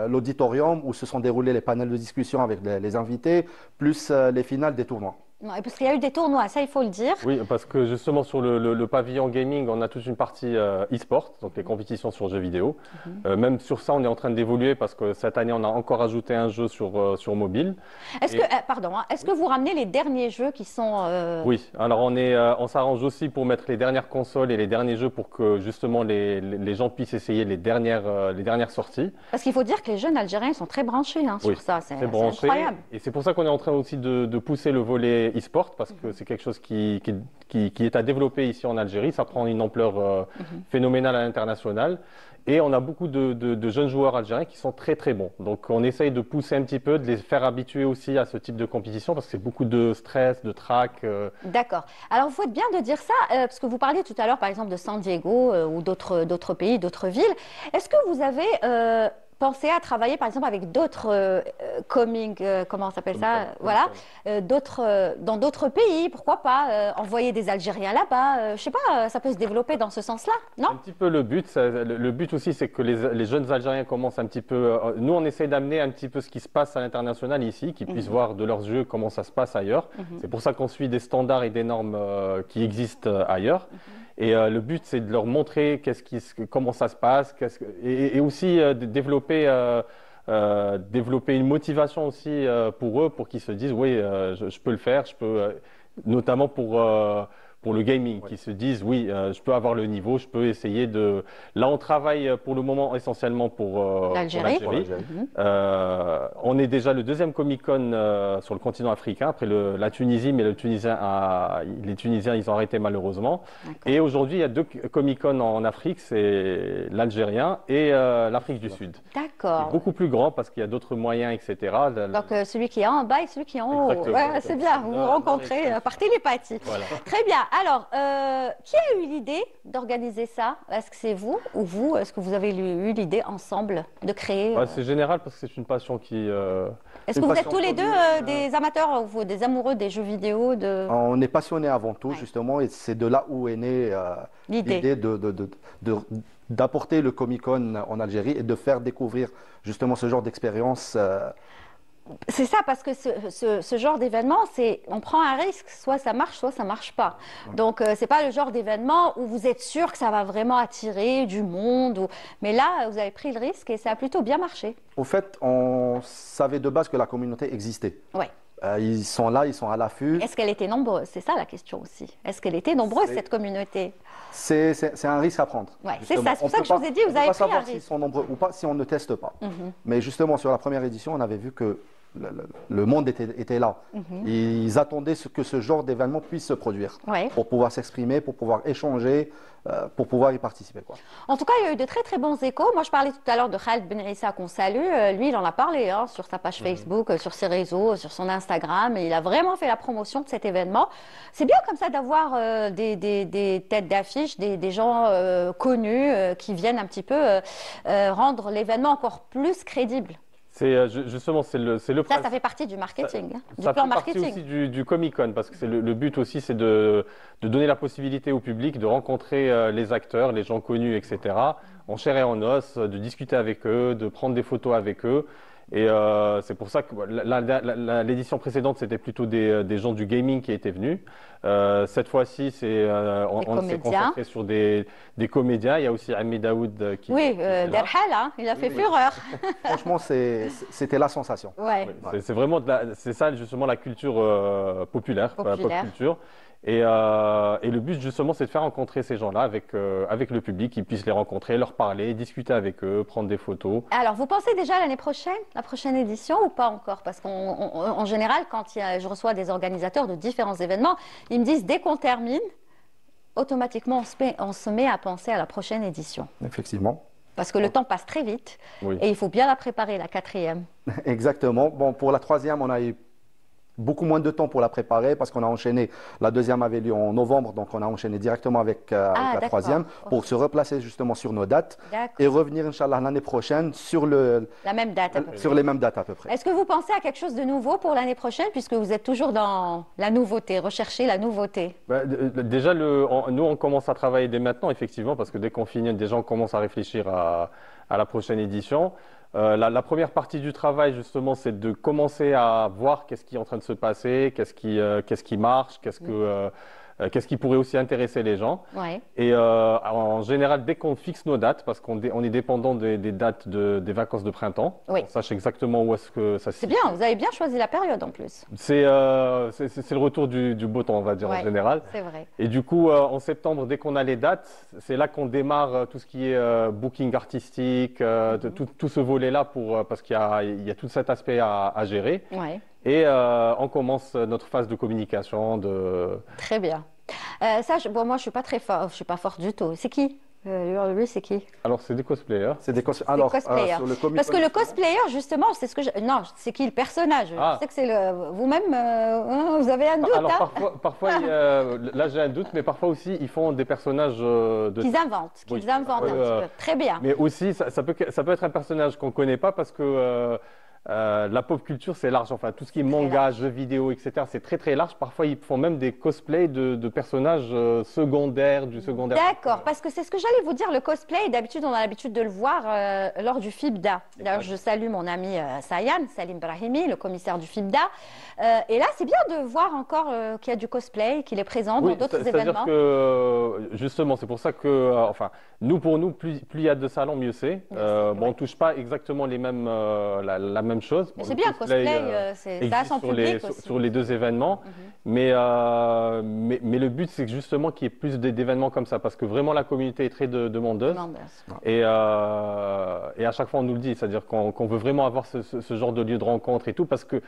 l'auditorium où se sont déroulés les panels de discussion avec les invités, plus les finales des tournois. Ouais, parce qu'il y a eu des tournois, ça il faut le dire. Oui, parce que justement sur le pavillon gaming, on a toute une partie e-sport, donc les compétitions sur jeux vidéo. Même sur ça, on est en train d'évoluer parce que cette année, on a encore ajouté un jeu sur mobile. Est-ce que, pardon, hein, est-ce que vous ramenez les derniers jeux qui sont… Oui, alors on s'arrange aussi pour mettre les dernières consoles et les derniers jeux pour que justement les gens puissent essayer les dernières sorties. Parce qu'il faut dire que les jeunes Algériens sont très branchés hein, sur ça, c'est incroyable. Et c'est pour ça qu'on est en train aussi de pousser le volet e-sport parce que c'est quelque chose qui est à développer ici en Algérie. Ça prend une ampleur phénoménale à l'international. Et on a beaucoup de jeunes joueurs algériens qui sont très très bons. Donc on essaye de pousser un petit peu, de les faire habituer aussi à ce type de compétition parce que c'est beaucoup de stress, de trac. D'accord. Alors vous faites bien de dire ça parce que vous parliez tout à l'heure par exemple de San Diego ou d'autres pays, d'autres villes. Est-ce que vous avez… pensez à travailler par exemple avec d'autres comment on s'appelle ça, voilà, dans d'autres pays, pourquoi pas envoyer des Algériens là-bas, je sais pas, ça peut se développer dans ce sens-là, non? Un petit peu le but. Le but aussi, c'est que les jeunes Algériens commencent un petit peu. Nous, on essaie d'amener un petit peu ce qui se passe à l'international ici, qu'ils puissent voir de leurs yeux comment ça se passe ailleurs. C'est pour ça qu'on suit des standards et des normes qui existent ailleurs. Et le but, c'est de leur montrer comment ça se passe, et aussi développer une motivation aussi pour eux, pour qu'ils se disent oui, je peux le faire, notamment pour le gaming, qui se disent oui, je peux avoir le niveau, je peux essayer de… Là, on travaille pour le moment essentiellement pour l'Algérie. On est déjà le deuxième Comic-Con sur le continent africain, après la Tunisie, mais les Tunisiens, ils ont arrêté malheureusement. Et aujourd'hui, il y a 2 Comic-Con en Afrique, c'est l'Algérien et l'Afrique du Sud. D'accord. Beaucoup plus grand parce qu'il y a d'autres moyens, etc. Donc celui qui est en bas et celui qui est en haut. Ouais, c'est bien, vous vous rencontrez par télépathie. Voilà. Très bien. Alors, qui a eu l'idée d'organiser ça? Est-ce que c'est vous ou vous? Est-ce que vous avez eu l'idée ensemble de créer C'est général parce que c'est une passion qui… Est-ce que vous êtes tous les deux des amateurs, des amoureux des jeux vidéo On est passionnés avant tout, justement, et c'est de là où est née l'idée d'apporter le Comic-Con en Algérie et de faire découvrir justement ce genre d'expérience. C'est ça, parce que ce genre d'événement, on prend un risque, soit ça marche pas. Donc c'est pas le genre d'événement où vous êtes sûr que ça va vraiment attirer du monde. Mais là, vous avez pris le risque et ça a plutôt bien marché. Au fait, on savait de base que la communauté existait. Ouais. Ils sont là, ils sont à l'affût. Est-ce qu'elle était nombreuse? C'est ça la question aussi. Est-ce qu'elle était nombreuse, cette communauté? C'est un risque à prendre. Ouais, c'est ça, c'est pour ça que je vous ai dit, vous avez pris un risque. On ne peut pas savoir s'ils sont nombreux ou pas si on ne teste pas. Mais justement, sur la première édition, on avait vu que le monde était là. Ils attendaient que ce genre d'événement puisse se produire pour pouvoir s'exprimer, pour pouvoir échanger, pour pouvoir y participer. En tout cas, il y a eu de très très bons échos. Moi, je parlais tout à l'heure de Khaled Ben Issa qu'on salue. Lui, il en a parlé sur sa page Facebook, sur ses réseaux, sur son Instagram. Et il a vraiment fait la promotion de cet événement. C'est bien comme ça d'avoir des têtes d'affiche, des gens connus qui viennent un petit peu rendre l'événement encore plus crédible. Justement, c'est le principe. Ça fait partie du marketing, du plan marketing. Ça fait partie aussi du Comic-Con, parce que le but aussi, c'est de donner la possibilité au public de rencontrer les acteurs, les gens connus, etc., en chair et en os, de discuter avec eux, de prendre des photos avec eux. Et c'est pour ça que l'édition précédente, c'était plutôt des gens du gaming qui étaient venus. Cette fois-ci, on s'est concentré sur des comédiens. Il y a aussi Ami Daoud qui. Oui, Derhal, hein, il a fait fureur. Franchement, c'était la sensation. Ouais. C'est vraiment c'est ça justement la culture populaire, pop culture. Et le but justement, c'est de faire rencontrer ces gens-là avec le public, qu'ils puissent les rencontrer, leur parler, discuter avec eux, prendre des photos. Alors, vous pensez déjà à l'année prochaine, la prochaine édition ou pas encore? Parce qu'en général, quand je reçois des organisateurs de différents événements, ils me disent dès qu'on termine, automatiquement on se met à penser à la prochaine édition. Effectivement. Parce que le temps passe très vite et il faut bien la préparer, la 4e. Exactement. Bon, pour la 3e, on a eu beaucoup moins de temps pour la préparer parce qu'on a enchaîné. La 2e avait lieu en novembre, donc on a enchaîné directement avec la 3e pour se replacer justement sur nos dates et revenir, Inch'Allah, l'année prochaine sur la même date sur les mêmes dates à peu près. Est-ce que vous pensez à quelque chose de nouveau pour l'année prochaine, puisque vous êtes toujours dans la nouveauté, rechercher la nouveauté? Déjà, nous, on commence à travailler dès maintenant, effectivement, parce que dès qu'on finit, déjà, on commence à réfléchir à la prochaine édition. La première partie du travail, justement, c'est de commencer à voir qu'est-ce qui est en train de se passer, qu'est-ce qui marche, qu'est-ce qui pourrait aussi intéresser les gens. Ouais. Et en général, dès qu'on fixe nos dates, parce qu'on est dépendant des dates des vacances de printemps, on sache exactement où est-ce que ça se situe. C'est bien, vous avez bien choisi la période en plus. C'est le retour du beau temps, on va dire, en général. C'est vrai. Et du coup, en septembre, dès qu'on a les dates, c'est là qu'on démarre tout ce qui est booking artistique, tout ce volet-là, parce qu'il y a tout cet aspect à gérer. Ouais. Et on commence notre phase de communication. Très bien. Moi, je suis pas très fort, je suis pas forte du tout. C'est qui? Lui, c'est qui? Alors, c'est des cosplayers. C'est des cosplayers. Sur le Parce que le cosplayer, justement, c'est ce que non, c'est qui le personnage? Je sais que c'est vous-même, vous avez un doute. Alors, parfois là, j'ai un doute, mais parfois aussi, ils font des personnages qu'ils inventent, un petit peu. Très bien. Mais aussi, ça peut être un personnage qu'on connaît pas parce que la pop culture, c'est large. Enfin, tout ce qui est manga, jeux vidéo, etc., c'est très très large. Parfois, ils font même des cosplays de personnages secondaires, du secondaire. D'accord, parce que c'est ce que j'allais vous dire. Le cosplay, d'habitude, on a l'habitude de le voir lors du FIBDA. D'ailleurs, je salue mon ami Salim Brahimi, le commissaire du FIBDA. Et là, c'est bien de voir encore qu'il y a du cosplay, qu'il est présent dans d'autres événements. C'est-à-dire que, justement, c'est pour ça que, pour nous, plus il y a de salons, mieux c'est. On ne touche pas exactement les mêmes, la même chose. Mais c'est bien, cosplay, ça a son public aussi. Sur les deux événements. Mais le but, c'est justement qu'il y ait plus d'événements comme ça, parce que vraiment, la communauté est très demandeuse. Et à chaque fois, on nous le dit, c'est-à-dire qu'on veut vraiment avoir ce genre de lieu de rencontre et tout, parce que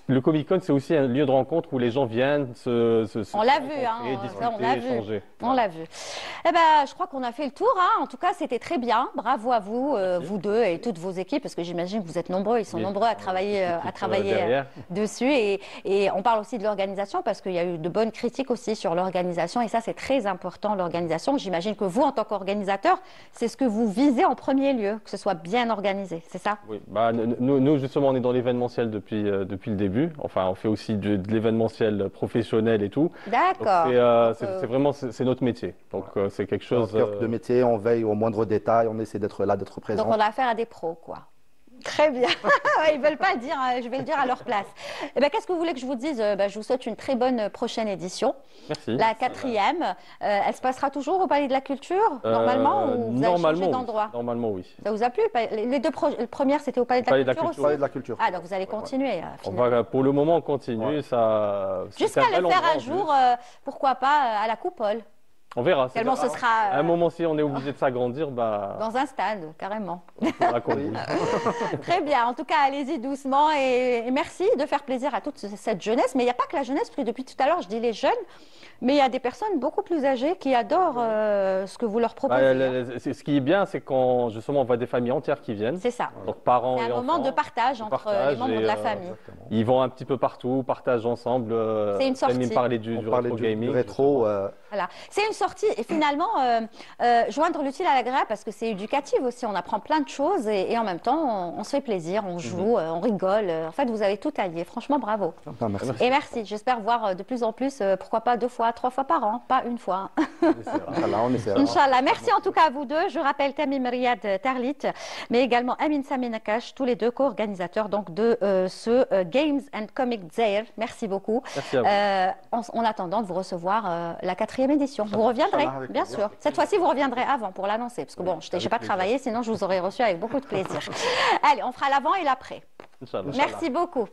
le Comic-Con, c'est aussi un lieu de rencontre où les gens viennent on l'a vu, discuter, échanger. On l'a vu. Eh ben, je crois qu'on a fait le tour. En tout cas, c'était très bien. Bravo à vous, vous deux et toutes vos équipes, parce que j'imagine que vous êtes nombreux. Ils sont nombreux à travailler dessus. Et on parle aussi de l'organisation, parce qu'il y a eu de bonnes critiques aussi sur l'organisation. Et ça, c'est très important, l'organisation. J'imagine que vous, en tant qu'organisateur, c'est ce que vous visez en premier lieu, que ce soit bien organisé. C'est ça? Oui. Nous, justement, on est dans l'événementiel depuis le début. Enfin, on fait aussi de l'événementiel professionnel et tout. D'accord. C'est vraiment notre métier. Donc, c'est quelque chose. Cœur de métier, on veille aux moindres détails, on essaie d'être là, d'être présent. Donc, on a affaire à des pros, quoi. Très bien. Ils ne veulent pas le dire, je vais le dire à leur place. Qu'est-ce que vous voulez que je vous dise? Je vous souhaite une très bonne prochaine édition. Merci. La 4e. Elle se passera toujours au Palais de la Culture, normalement, ou vous avez changé d'endroit? Normalement, oui. Ça vous a plu? Les deux premières, c'était au Palais de la Culture aussi? Palais de la Culture. Ah, donc vous allez continuer. Pour le moment, on continue. Jusqu'à le faire un jour, pourquoi pas, à la Coupole. On verra. Tellement ce sera. À un moment, si on est obligé de s'agrandir, dans un stade, carrément. Oui. Très bien. En tout cas, allez-y doucement et merci de faire plaisir à toute cette jeunesse. Mais il n'y a pas que la jeunesse, parce que depuis tout à l'heure, je dis les jeunes, mais il y a des personnes beaucoup plus âgées qui adorent ce que vous leur proposez. Ce qui est bien, c'est quand justement on voit des familles entières qui viennent. C'est ça. Donc parents et enfants. C'est un moment de partage entre les membres de la famille. Ils vont un petit peu partout, partagent ensemble. C'est une sortie. Même parler du rétro gaming. Rétro. Voilà. C'est une sortie et finalement joindre l'utile à l'agréable parce que c'est éducatif aussi. On apprend plein de choses et en même temps, on se fait plaisir, on joue, on rigole. En fait, vous avez tout allié. Franchement, bravo. Enfin, merci. Et merci. J'espère voir de plus en plus, pourquoi pas 2 fois, 3 fois par an, pas une fois. Inch'Allah, on essaiera. Inch'Allah. Merci en tout cas à vous deux. Je rappelle Tamim Riyad Tarlit, mais également Amin Sami Nakash, tous les deux co-organisateurs donc de ce Games and Comic Zaire. Merci beaucoup. Merci à vous. En attendant de vous recevoir la 4e édition. Vous reviendrez, Inch'Allah, avec bien plaisir. sûr. Cette fois-ci, vous reviendrez avant pour l'annoncer, parce que bon, je n'ai pas travaillé, sinon je vous aurais reçu avec beaucoup de plaisir. Allez, on fera l'avant et l'après. Inch'Allah. Merci beaucoup.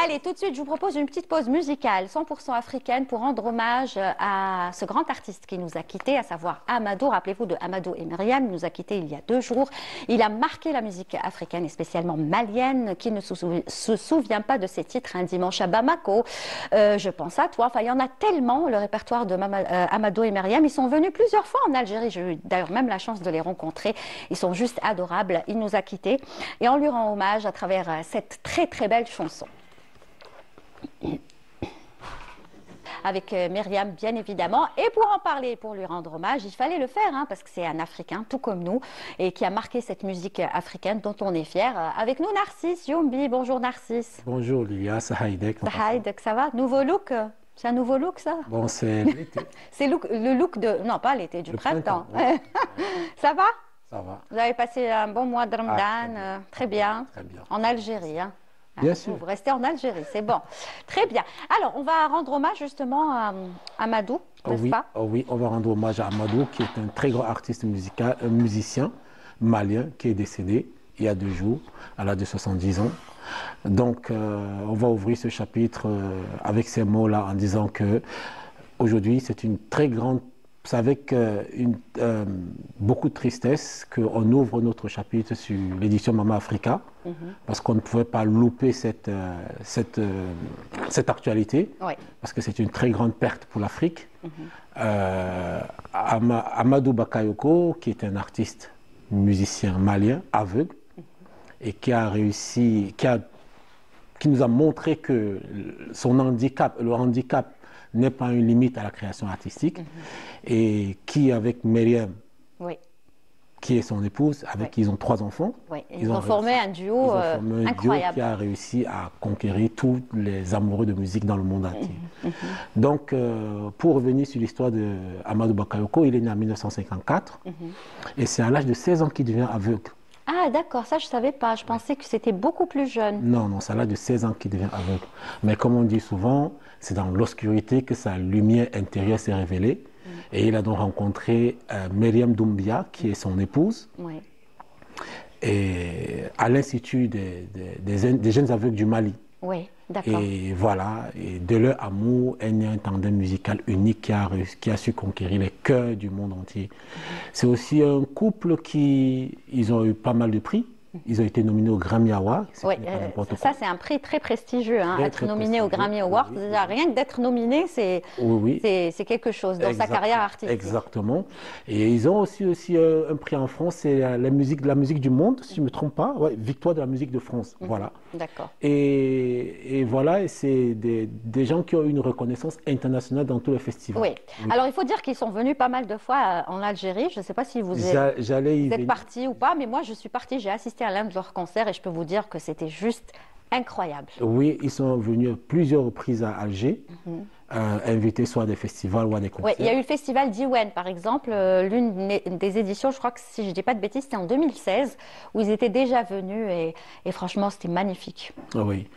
Allez, tout de suite, je vous propose une petite pause musicale 100% africaine pour rendre hommage à ce grand artiste qui nous a quittés, à savoir Amadou. Rappelez-vous de Amadou et Myriam, il nous a quittés il y a 2 jours. Il a marqué la musique africaine et spécialement malienne. Qui ne se souvient pas de ses titres, Un dimanche à Bamako, Je pense à toi. Enfin, il y en a tellement, le répertoire de Amadou et Myriam. Ils sont venus plusieurs fois en Algérie. J'ai eu d'ailleurs même la chance de les rencontrer. Ils sont juste adorables. Il nous a quittés et on lui rend hommage à travers cette très très belle chanson. Avec Myriam, bien évidemment. Et pour en parler, pour lui rendre hommage, il fallait le faire, hein, parce que c'est un Africain, tout comme nous, et qui a marqué cette musique africaine dont on est fier. Avec nous, Narcisse Youmbi. Bonjour, Narcisse. Bonjour Lilia, c'est Haïdek. Haïdek, ça va? Nouveau look? C'est un nouveau look, ça? Bon, c'est l'été. C'est le look de... Non, pas l'été, du printemps. Oui. Ça va? Ça va. Vous avez passé un bon mois de Ramadan, très bien. Très bien. En Algérie, hein? Bien sûr. Vous restez en Algérie, c'est bon. Très bien. Alors, on va rendre hommage justement à Amadou, n'est-ce pas? Oui, on va rendre hommage à Amadou, qui est un très grand artiste musical, musicien malien, qui est décédé il y a 2 jours, à l'âge de 70 ans. Donc, on va ouvrir ce chapitre avec ces mots-là en disant que aujourd'hui, c'est une très grande. C'est avec beaucoup de tristesse qu'on ouvre notre chapitre sur l'édition Mama Africa, parce qu'on ne pouvait pas louper cette actualité, Oui. parce que c'est une très grande perte pour l'Afrique. Amadou Bakayoko, qui est un artiste musicien malien, aveugle, et qui a réussi, qui nous a montré que son handicap, le handicap, n'est pas une limite à la création artistique, et qui, avec Myriam, Oui. qui est son épouse, avec qui ils ont 3 enfants, Oui. Ils ont formé un duo incroyable. qui a réussi à conquérir tous les amoureux de musique dans le monde entier. Donc, pour revenir sur l'histoire de Amadou Bakayoko, il est né en 1954, et c'est à l'âge de 16 ans qu'il devient aveugle. Ah, d'accord, ça je ne savais pas. Je pensais que c'était beaucoup plus jeune. Non, c'est à l'âge de 16 ans qu'il devient aveugle. Mais comme on dit souvent, c'est dans l'obscurité que sa lumière intérieure s'est révélée. Et il a donc rencontré Myriam Doumbia, qui est son épouse, Oui. et à l'Institut des jeunes aveugles du Mali. Oui, d'accord. Et voilà, et de leur amour est né un tandem musical unique qui a su conquérir les cœurs du monde entier. C'est aussi un couple ils ont eu pas mal de prix. Ils ont été nominés au Grammy Award. Oui, ça c'est un prix très prestigieux, hein, être nominé au Grammy Award. Oui. Rien que d'être nominé, c'est quelque chose dans sa carrière artistique. Exactement. Et ils ont aussi un prix en France, c'est la musique du monde, si je ne me trompe pas. Ouais, Victoire de la musique de France. Voilà. D'accord. Et voilà, et c'est des gens qui ont une reconnaissance internationale dans tous les festivals. Oui. Alors il faut dire qu'ils sont venus pas mal de fois en Algérie. Je ne sais pas si vous êtes partis ou pas, mais moi je suis partie, j'ai assisté à l'un de leurs concerts et je peux vous dire que c'était juste incroyable. Oui, ils sont venus plusieurs reprises à Alger, invités soit à des festivals ou à des concerts. Oui, il y a eu le festival d'Iwen, par exemple, l'une des éditions, je crois que si je ne dis pas de bêtises, c'était en 2016, où ils étaient déjà venus et franchement, c'était magnifique. Oui,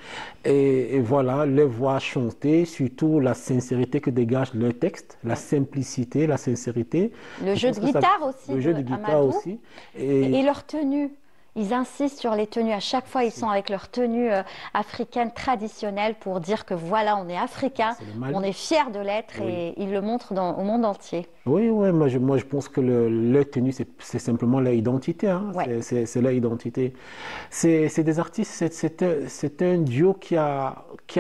et voilà, les voix chanter, surtout la sincérité que dégage leur texte, la simplicité, la sincérité. Le jeu de guitare aussi. Le jeu de guitare aussi. Et leur tenue. Ils insistent sur les tenues. À chaque fois, ils sont avec leur tenue africaine traditionnelle pour dire que voilà, on est africain, on est fiers de l'être et ils le montrent au monde entier. Oui, moi je pense que leur tenue, c'est simplement leur identité. Hein. Ouais. C'est leur identité. C'est des artistes, c'est un duo qui a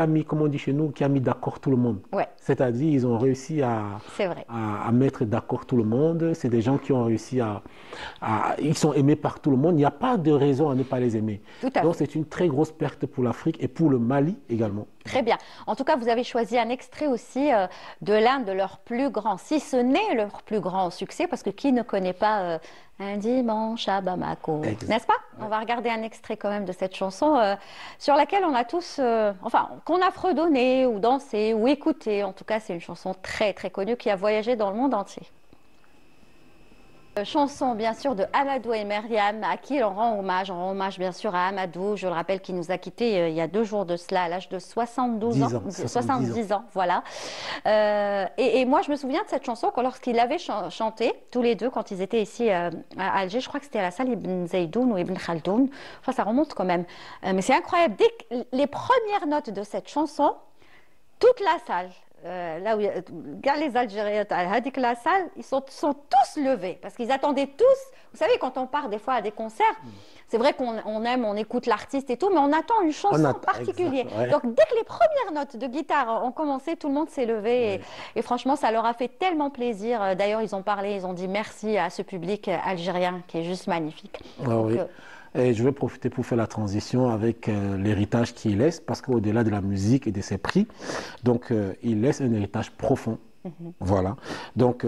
mis, comme on dit chez nous, qui a mis d'accord tout le monde. Ouais. C'est-à-dire, ils ont réussi à mettre d'accord tout le monde. C'est des gens qui ont réussi ils sont aimés par tout le monde. Il n'y a pas de raison à ne pas les aimer. Tout à Donc fait. c'est une très grosse perte pour l'Afrique et pour le Mali également. Très bien. En tout cas, vous avez choisi un extrait aussi de l'un de leurs plus grands, si ce n'est leur plus grand succès, parce que qui ne connaît pas Un dimanche à Bamako, Exact. n'est-ce pas? On va regarder un extrait quand même de cette chanson sur laquelle on a tous, enfin, qu'on a fredonné ou dansé ou écouté. En tout cas, c'est une chanson très très connue qui a voyagé dans le monde entier. Chanson bien sûr de Amadou et Myriam, à qui on rend hommage. On rend hommage bien sûr à Amadou, je le rappelle, qui nous a quittés il y a 2 jours de cela, à l'âge de 72 ans, 70 ans, voilà. Et moi je me souviens de cette chanson lorsqu'ils l'avaient chantée, tous les deux, quand ils étaient ici à Alger, je crois que c'était à la salle Ibn Zaydoun ou Ibn Khaldoun, enfin ça remonte quand même. Mais c'est incroyable, dès que les premières notes de cette chanson, toute la salle, là où il y a les Algériens, la salle, ils sont tous levés parce qu'ils attendaient tous. Vous savez, quand on part des fois à des concerts, c'est vrai qu'on aime, on écoute l'artiste et tout, mais on attend une chanson particulière. Exact, ouais. Donc dès que les premières notes de guitare ont commencé, tout le monde s'est levé et franchement, ça leur a fait tellement plaisir. D'ailleurs, ils ont parlé, ils ont dit merci à ce public algérien qui est juste magnifique. Ah, Donc, oui. Et je vais profiter pour faire la transition avec l'héritage qu'il laisse, parce qu'au-delà de la musique et de ses prix, donc il laisse un héritage profond. Voilà. Donc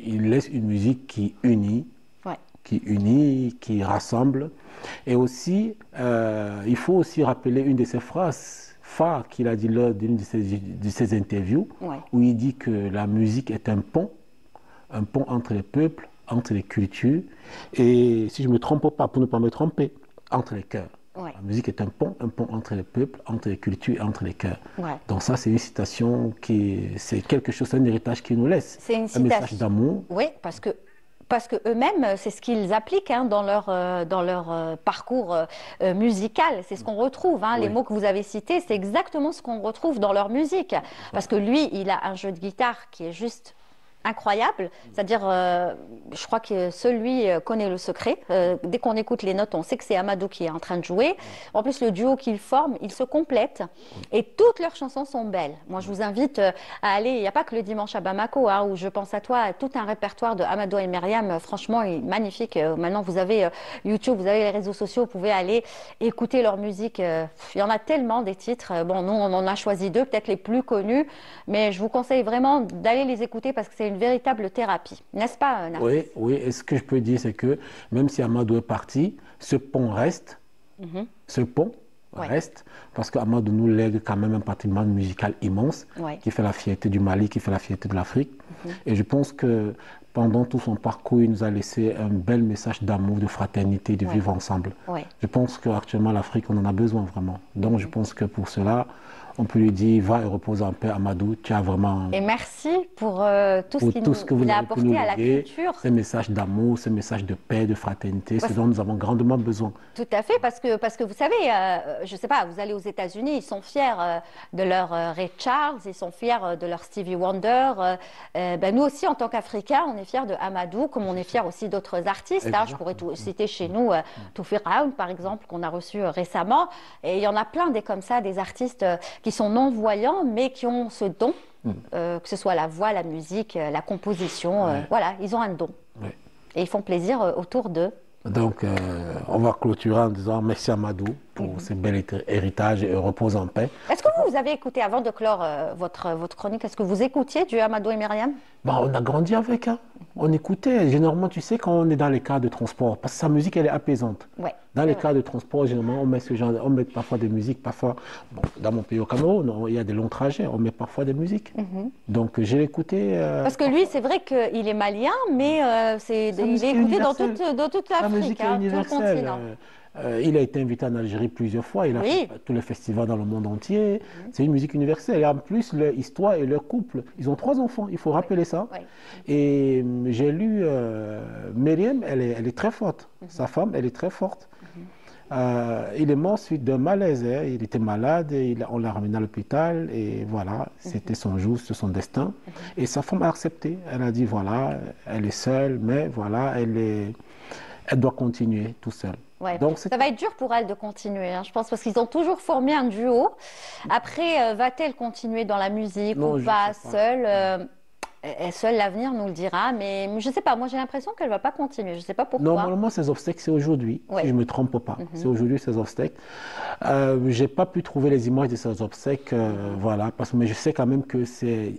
il laisse une musique qui unit, qui rassemble. Et aussi, il faut aussi rappeler une de ses phrases phares qu'il a dit lors d'une de ses interviews, où il dit que la musique est un pont entre les peuples, entre les cultures, et si je ne me trompe pas, pour ne pas me tromper, entre les cœurs. La musique est un pont entre les peuples, entre les cultures et entre les cœurs. Donc ça, c'est une citation c'est quelque chose, c'est un héritage qu'il nous laisse. C'est un message d'amour. Oui, parce que eux-mêmes, c'est ce qu'ils appliquent dans leur parcours musical. C'est ce qu'on retrouve. Les mots que vous avez cités, c'est exactement ce qu'on retrouve dans leur musique. Parce que lui, il a un jeu de guitare qui est juste incroyable, c'est-à-dire, je crois que celui connaît le secret. Dès qu'on écoute les notes, on sait que c'est Amadou qui est en train de jouer. En plus, le duo qu'ils forment, ils se complètent et toutes leurs chansons sont belles. Moi, je vous invite à aller, il n'y a pas que le dimanche à Bamako, où je pense à toi, tout un répertoire de Amadou et Myriam, franchement, il est magnifique. Maintenant, vous avez YouTube, vous avez les réseaux sociaux, vous pouvez aller écouter leur musique. Il y en a tellement des titres. Bon, nous, on en a choisi 2, peut-être les plus connus, mais je vous conseille vraiment d'aller les écouter parce que c'est une véritable thérapie, n'est-ce pas, Narcisse? Oui, et ce que je peux dire, c'est que même si Amadou est parti, ce pont reste. Ce pont reste, parce qu'Amadou nous lègue quand même un patrimoine musical immense, qui fait la fierté du Mali, qui fait la fierté de l'Afrique. Et je pense que pendant tout son parcours, il nous a laissé un bel message d'amour, de fraternité, de vivre ensemble. Je pense qu'actuellement, l'Afrique, on en a besoin vraiment. Donc, je pense que pour cela, on peut lui dire, va et repose en paix, Amadou, tu as vraiment... Et merci pour tout ce qu'il a apporté à la culture. Ces messages d'amour, ces messages de paix, de fraternité, ce dont nous avons grandement besoin. Tout à fait, parce que vous savez, je ne sais pas, vous allez aux États-Unis, ils sont fiers de leur Ray Charles, ils sont fiers de leur Stevie Wonder. Nous aussi, en tant qu'Africains, on est fiers de Amadou, comme on est fiers aussi d'autres artistes. Je pourrais citer chez nous Toufik Raoun, par exemple, qu'on a reçu récemment. Et il y en a plein des comme ça, des artistes qui sont non-voyants, mais qui ont ce don, que ce soit la voix, la musique, la composition. Voilà, ils ont un don. Et ils font plaisir autour d'eux. Donc, on va clôturer en disant merci Amadou pour ce bel héritage et repose en paix. Est-ce que vous avez écouté, avant de clore votre chronique, est-ce que vous écoutiez du Amadou et Myriam? On a grandi avec, on écoutait. Généralement, tu sais, quand on est dans les cas de transport, parce que sa musique, elle est apaisante. Dans les cas de transport, généralement, on met ce genre, on met parfois des musiques, parfois, dans mon pays au Cameroun, il y a des longs trajets, on met parfois des musiques. Donc, j'ai écouté. Parce que lui, c'est vrai qu'il est malien, mais il est écouté dans toute l'Afrique, tout le continent. Il a été invité en Algérie plusieurs fois, il a fait tous les festivals dans le monde entier. C'est une musique universelle. Et en plus, leur histoire et leur couple, ils ont 3 enfants, il faut rappeler ça. Et j'ai lu, Myriam, elle est très forte. Sa femme, elle est très forte. Il est mort suite d'un malaise. Il était malade, on l'a ramené à l'hôpital et voilà, c'était son jour, c'était son destin. Et sa femme a accepté. Elle a dit voilà, elle est seule, mais voilà, elle doit continuer tout seule. Donc, ça va être dur pour elle de continuer, je pense, parce qu'ils ont toujours formé un duo. Après, va-t-elle continuer dans la musique ou pas seule? Seul l'avenir nous le dira, mais je ne sais pas, moi j'ai l'impression qu'elle ne va pas continuer, je ne sais pas pourquoi. Normalement, ces obstacles, c'est aujourd'hui, si je ne me trompe pas. C'est aujourd'hui ces obstacles. Je n'ai pas pu trouver les images de ces obstacles, voilà, mais je sais quand même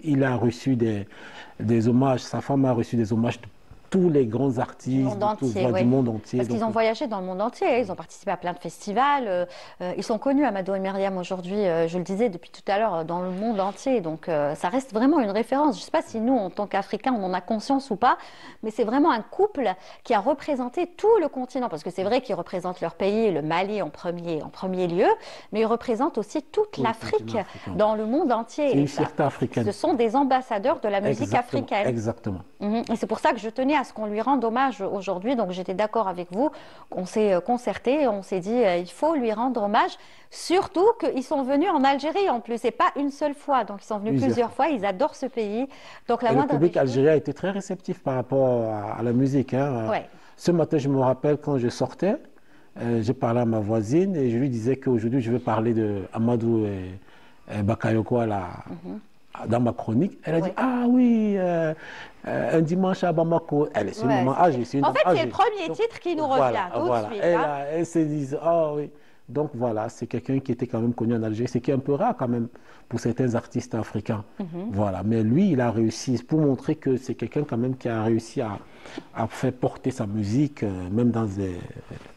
il a reçu des hommages, sa femme a reçu des hommages de tous les grands artistes du monde entier. Parce qu'ils ont voyagé dans le monde entier, ils ont participé à plein de festivals, ils sont connus, Amadou et Myriam, aujourd'hui, je le disais depuis tout à l'heure, dans le monde entier, donc ça reste vraiment une référence. Je ne sais pas si nous, en tant qu'Africains, on en a conscience ou pas, mais c'est vraiment un couple qui a représenté tout le continent, parce que c'est vrai qu'ils représentent leur pays, le Mali en premier lieu, mais ils représentent aussi toute l'Afrique dans le monde entier. C'est une fierté africaine. Ce sont des ambassadeurs de la musique africaine. Exactement. Et c'est pour ça que je tenais à ce qu'on lui rende hommage aujourd'hui. Donc j'étais d'accord avec vous. On s'est concerté, on s'est dit il faut lui rendre hommage. Surtout qu'ils sont venus en Algérie en plus, et pas une seule fois. Donc ils sont venus plusieurs fois. Ils adorent ce pays. Donc le public algérien a été très réceptif par rapport à la musique. Ce matin, je me rappelle quand je sortais, j'ai parlé à ma voisine et je lui disais qu'aujourd'hui je vais parler de Amadou et Bakayoko dans ma chronique. Elle a dit ah oui. Un dimanche à Bamako, c'est une maman âgée. En fait, c'est le premier titre qui nous revient tout de suite. Elle se dit, oh oui. Donc voilà, c'est quelqu'un qui était quand même connu en Algérie, ce qui est un peu rare quand même pour certains artistes africains. Voilà, mais lui, il a réussi, pour montrer que c'est quelqu'un quand même qui a réussi à faire porter sa musique, même dans des...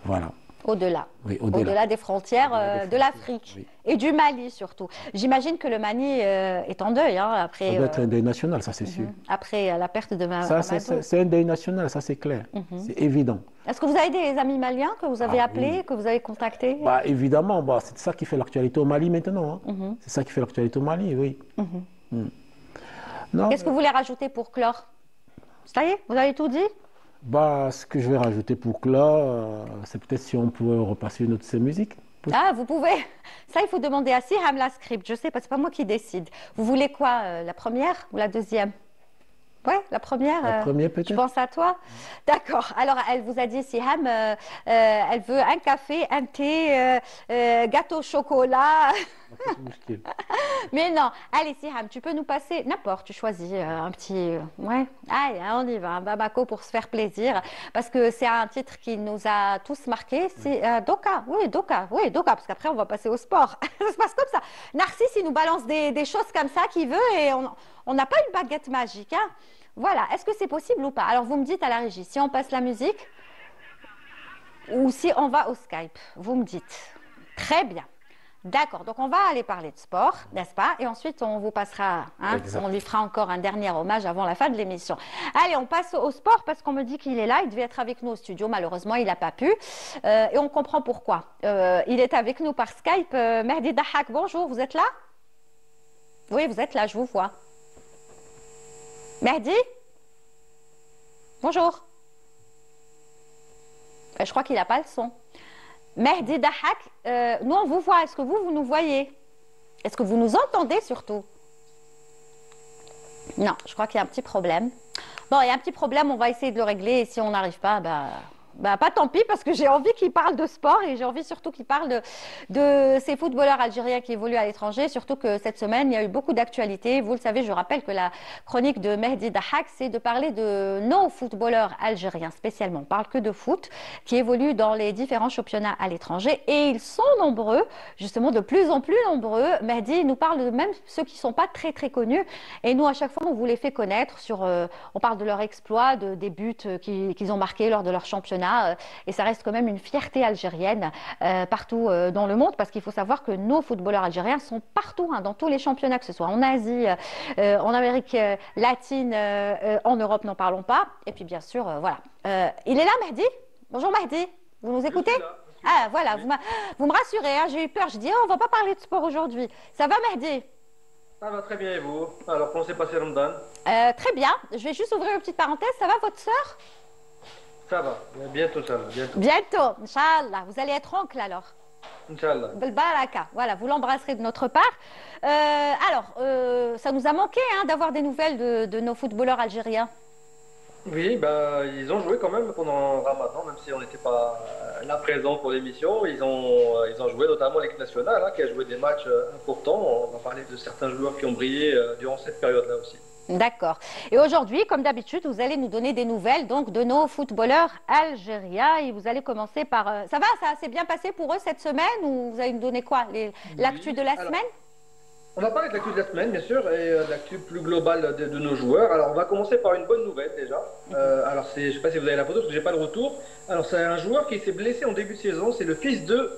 Voilà. Au-delà. Oui, au-delà des frontières de l'Afrique et du Mali surtout. J'imagine que le Mali est en deuil après. Ça doit être un deuil national, ça c'est sûr. Après la perte de Mamadou. C'est un deuil national, ça c'est clair. C'est évident. Est-ce que vous avez des amis maliens que vous avez appelés, que vous avez contactés? Évidemment, c'est ça qui fait l'actualité au Mali maintenant. C'est ça qui fait l'actualité au Mali, oui. Qu'est-ce que vous voulez rajouter pour clore? Ça y est, vous avez tout dit? Ce que je vais rajouter pour clore, c'est peut-être si on pouvait repasser une autre de ces musiques. Ah, vous pouvez. Ça, il faut demander à Siham la script. Je sais pas, c'est pas moi qui décide. Vous voulez quoi, la première ou la deuxième? Ouais, la première. La première peut-être. Je pense à toi. D'accord. Alors, elle vous a dit, Siham, elle veut un café, un thé, gâteau au chocolat. Mais non. Allez, Siham, tu peux nous passer n'importe. Tu choisis un petit. Ouais. Allez, on y va. Bamako pour se faire plaisir. Parce que c'est un titre qui nous a tous marqués. C'est Doka. Oui, Doka. Oui, Doka. Parce qu'après, on va passer au sport. Ça se passe comme ça. Narcisse, il nous balance des choses comme ça qu'il veut et on n'a pas une baguette magique. Hein. Voilà. Est-ce que c'est possible ou pas? Alors, vous me dites à la régie si on passe la musique ou si on va au Skype. Vous me dites. Très bien. D'accord, donc on va aller parler de sport, n'est-ce pas? Et ensuite, on vous passera, on lui fera encore un dernier hommage avant la fin de l'émission. Allez, on passe au sport parce qu'on me dit qu'il est là. Il devait être avec nous au studio. Malheureusement, il n'a pas pu. Et on comprend pourquoi. Il est avec nous par Skype. Mehdi Dahak, bonjour, vous êtes là? Oui, vous êtes là, je vous vois. Mehdi? Bonjour. Je crois qu'il n'a pas le son. Mehdi Dahak, nous on vous voit. Est-ce que vous nous voyez? Est-ce que vous nous entendez surtout? Non, je crois qu'il y a un petit problème. Bon, il y a un petit problème, on va essayer de le régler. Et si on n'arrive pas, pas tant pis, parce que j'ai envie qu'il parle de sport et j'ai envie surtout qu'il parle de ces footballeurs algériens qui évoluent à l'étranger. Surtout que cette semaine, il y a eu beaucoup d'actualités. Vous le savez, je rappelle que la chronique de Mehdi Dahak, c'est de parler de nos footballeurs algériens spécialement. On parle que de foot, qui évoluent dans les différents championnats à l'étranger. Et ils sont nombreux, justement de plus en plus nombreux. Mehdi nous parle de même ceux qui ne sont pas très très connus. Et nous, à chaque fois, on vous les fait connaître. On parle de leur exploit, des buts qu'ils ont marqués lors de leur championnat. Et ça reste quand même une fierté algérienne partout dans le monde, parce qu'il faut savoir que nos footballeurs algériens sont partout, dans tous les championnats, que ce soit en Asie, en Amérique latine, en Europe, n'en parlons pas. Et puis bien sûr, voilà. Il est là, Mehdi? Bonjour Mehdi, vous nous écoutez? Ah voilà, vous me rassurez, j'ai eu peur, je dis on va pas parler de sport aujourd'hui. Ça va Mehdi? Ça va très bien et vous? Alors comment s'est passé Ramadan? Très bien, je vais juste ouvrir une petite parenthèse. Ça va votre sœur? Ça va, bientôt, Inch'Allah. Bientôt, Inch'Allah. Vous allez être oncle alors? Inch'Allah. Belbaraka. Voilà, vous l'embrasserez de notre part. Ça nous a manqué d'avoir des nouvelles de nos footballeurs algériens. Oui, ils ont joué quand même pendant Ramadan, même si on n'était pas là présent pour l'émission. Ils ont joué notamment l'équipe nationale, qui a joué des matchs importants. On va parler de certains joueurs qui ont brillé durant cette période-là aussi. D'accord. Et aujourd'hui, comme d'habitude, vous allez nous donner des nouvelles donc de nos footballeurs algériens. Et vous allez commencer par... ça va, ça s'est bien passé pour eux cette semaine ou vous allez nous donner quoi? L'actu de la semaine? On va parler de l'actu de la semaine, bien sûr, et de l'actu plus globale de nos joueurs. Alors, on va commencer par une bonne nouvelle déjà. Alors, je ne sais pas si vous avez la photo, parce que j'ai pas le retour. Alors, c'est un joueur qui s'est blessé en début de saison. C'est le fils de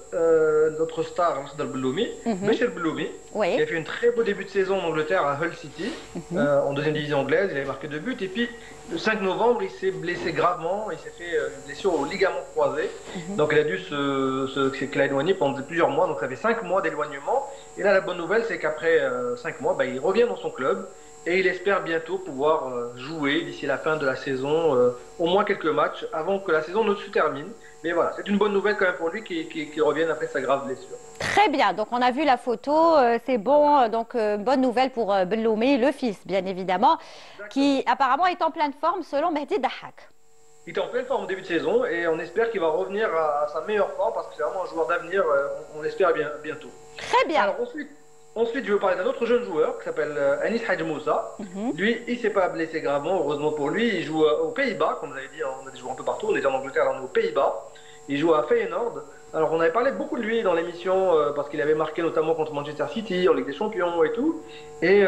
notre star, Rachid Belloumi, Béchir Belloumi, Oui. qui a fait un très beau début de saison en Angleterre à Hull City, en deuxième division anglaise. Il avait marqué 2 buts. Et puis, le 5 novembre, il s'est blessé gravement. Il s'est fait une blessure au ligament croisé. Donc, il a dû se éloigner pendant plusieurs mois. Donc, ça fait 5 mois d'éloignement. Et là, la bonne nouvelle, c'est qu'après 5 mois, il revient dans son club et il espère bientôt pouvoir jouer d'ici la fin de la saison, au moins quelques matchs avant que la saison ne se termine. Mais voilà, c'est une bonne nouvelle quand même pour lui qu'il revienne après sa grave blessure. Très bien, donc on a vu la photo, c'est bon, donc bonne nouvelle pour Belloumi, le fils bien évidemment, qui apparemment est en pleine forme selon Mehdi Dahak. Il était en pleine forme au début de saison et on espère qu'il va revenir à sa meilleure forme parce que c'est vraiment un joueur d'avenir, on l'espère bientôt. Très bien. Alors ensuite, je veux parler d'un autre jeune joueur qui s'appelle Anis Hadj Moussa. Lui, il ne s'est pas blessé gravement, heureusement pour lui. Il joue aux Pays-Bas, comme vous avez dit, on a des joueurs un peu partout. On est en Angleterre, là on est aux Pays-Bas. Il joue à Feyenoord. Alors on avait parlé beaucoup de lui dans l'émission parce qu'il avait marqué notamment contre Manchester City en Ligue des Champions et tout. Et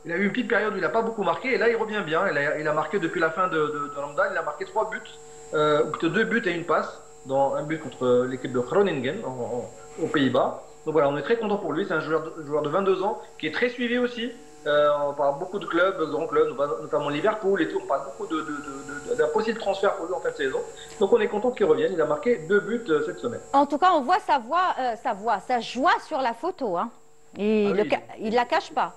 il a eu une petite période où il n'a pas beaucoup marqué et là il revient bien. Il a marqué depuis la fin de Ramadan, il a marqué 3 buts, ou 2 buts et une passe, dans un but contre l'équipe de Groningen aux Pays-Bas. Donc voilà, on est très content pour lui. C'est un joueur de 22 ans qui est très suivi aussi. On parle beaucoup de clubs, de grands clubs, notamment Liverpool et tout. On parle beaucoup d'un possible transfert pour lui en fin de saison. Donc on est content qu'il revienne. Il a marqué 2 buts cette semaine. En tout cas, on voit sa joie sur la photo. Hein. Il ne la cache pas.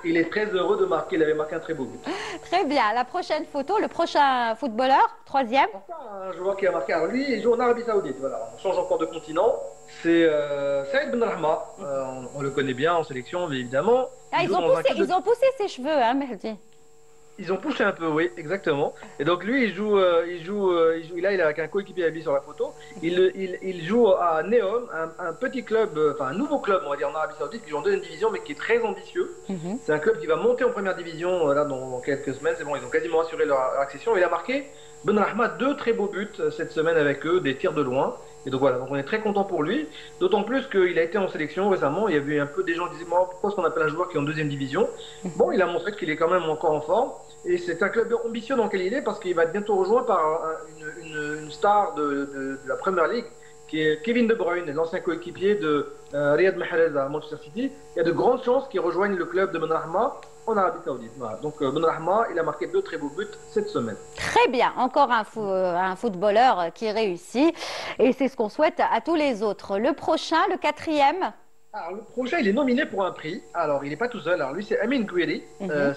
Il est très heureux de marquer. Il avait marqué un très beau but. Très bien. La prochaine photo, le prochain footballeur, troisième. Enfin, un joueur qui a marqué. Alors lui, il joue en Arabie Saoudite. Voilà. On change encore de continent. C'est Saïd Benrahma. On le connaît bien en sélection, mais évidemment. Ah, ils ont poussé ses cheveux, hein, Mehdi. Ils ont poussé un peu, oui, exactement. Et donc lui, il est avec un coéquipier à lui sur la photo. Il joue à Neom, un petit club, enfin un nouveau club, on va dire, en Arabie Saoudite, qui joue en deuxième division, mais qui est très ambitieux. C'est un club qui va monter en première division là dans quelques semaines. C'est bon, ils ont quasiment assuré leur accession. Il a marqué Benrahma 2 très beaux buts cette semaine avec eux, des tirs de loin. Et donc voilà, donc on est très content pour lui, d'autant plus qu'il a été en sélection récemment. Il y a eu un peu des gens qui disaient pourquoi est-ce qu'on appelle un joueur qui est en deuxième division. Bon, il a montré qu'il est quand même encore en forme. Et c'est un club ambitieux dans lequel il est parce qu'il va être bientôt rejoint par une star de la Premier League qui est Kevin De Bruyne, l'ancien coéquipier de Riyad Mahrez à Manchester City. Il y a de grandes chances qu'il rejoigne le club de Benrahma en Arabie Saoudite. Voilà. Donc Benrahma, il a marqué 2 très beaux buts cette semaine. Très bien, encore un footballeur qui réussit et c'est ce qu'on souhaite à tous les autres. Le prochain, le quatrième. Alors, le prochain, il est nominé pour un prix. Alors, il n'est pas tout seul. Alors, lui, c'est Amin Gouiri.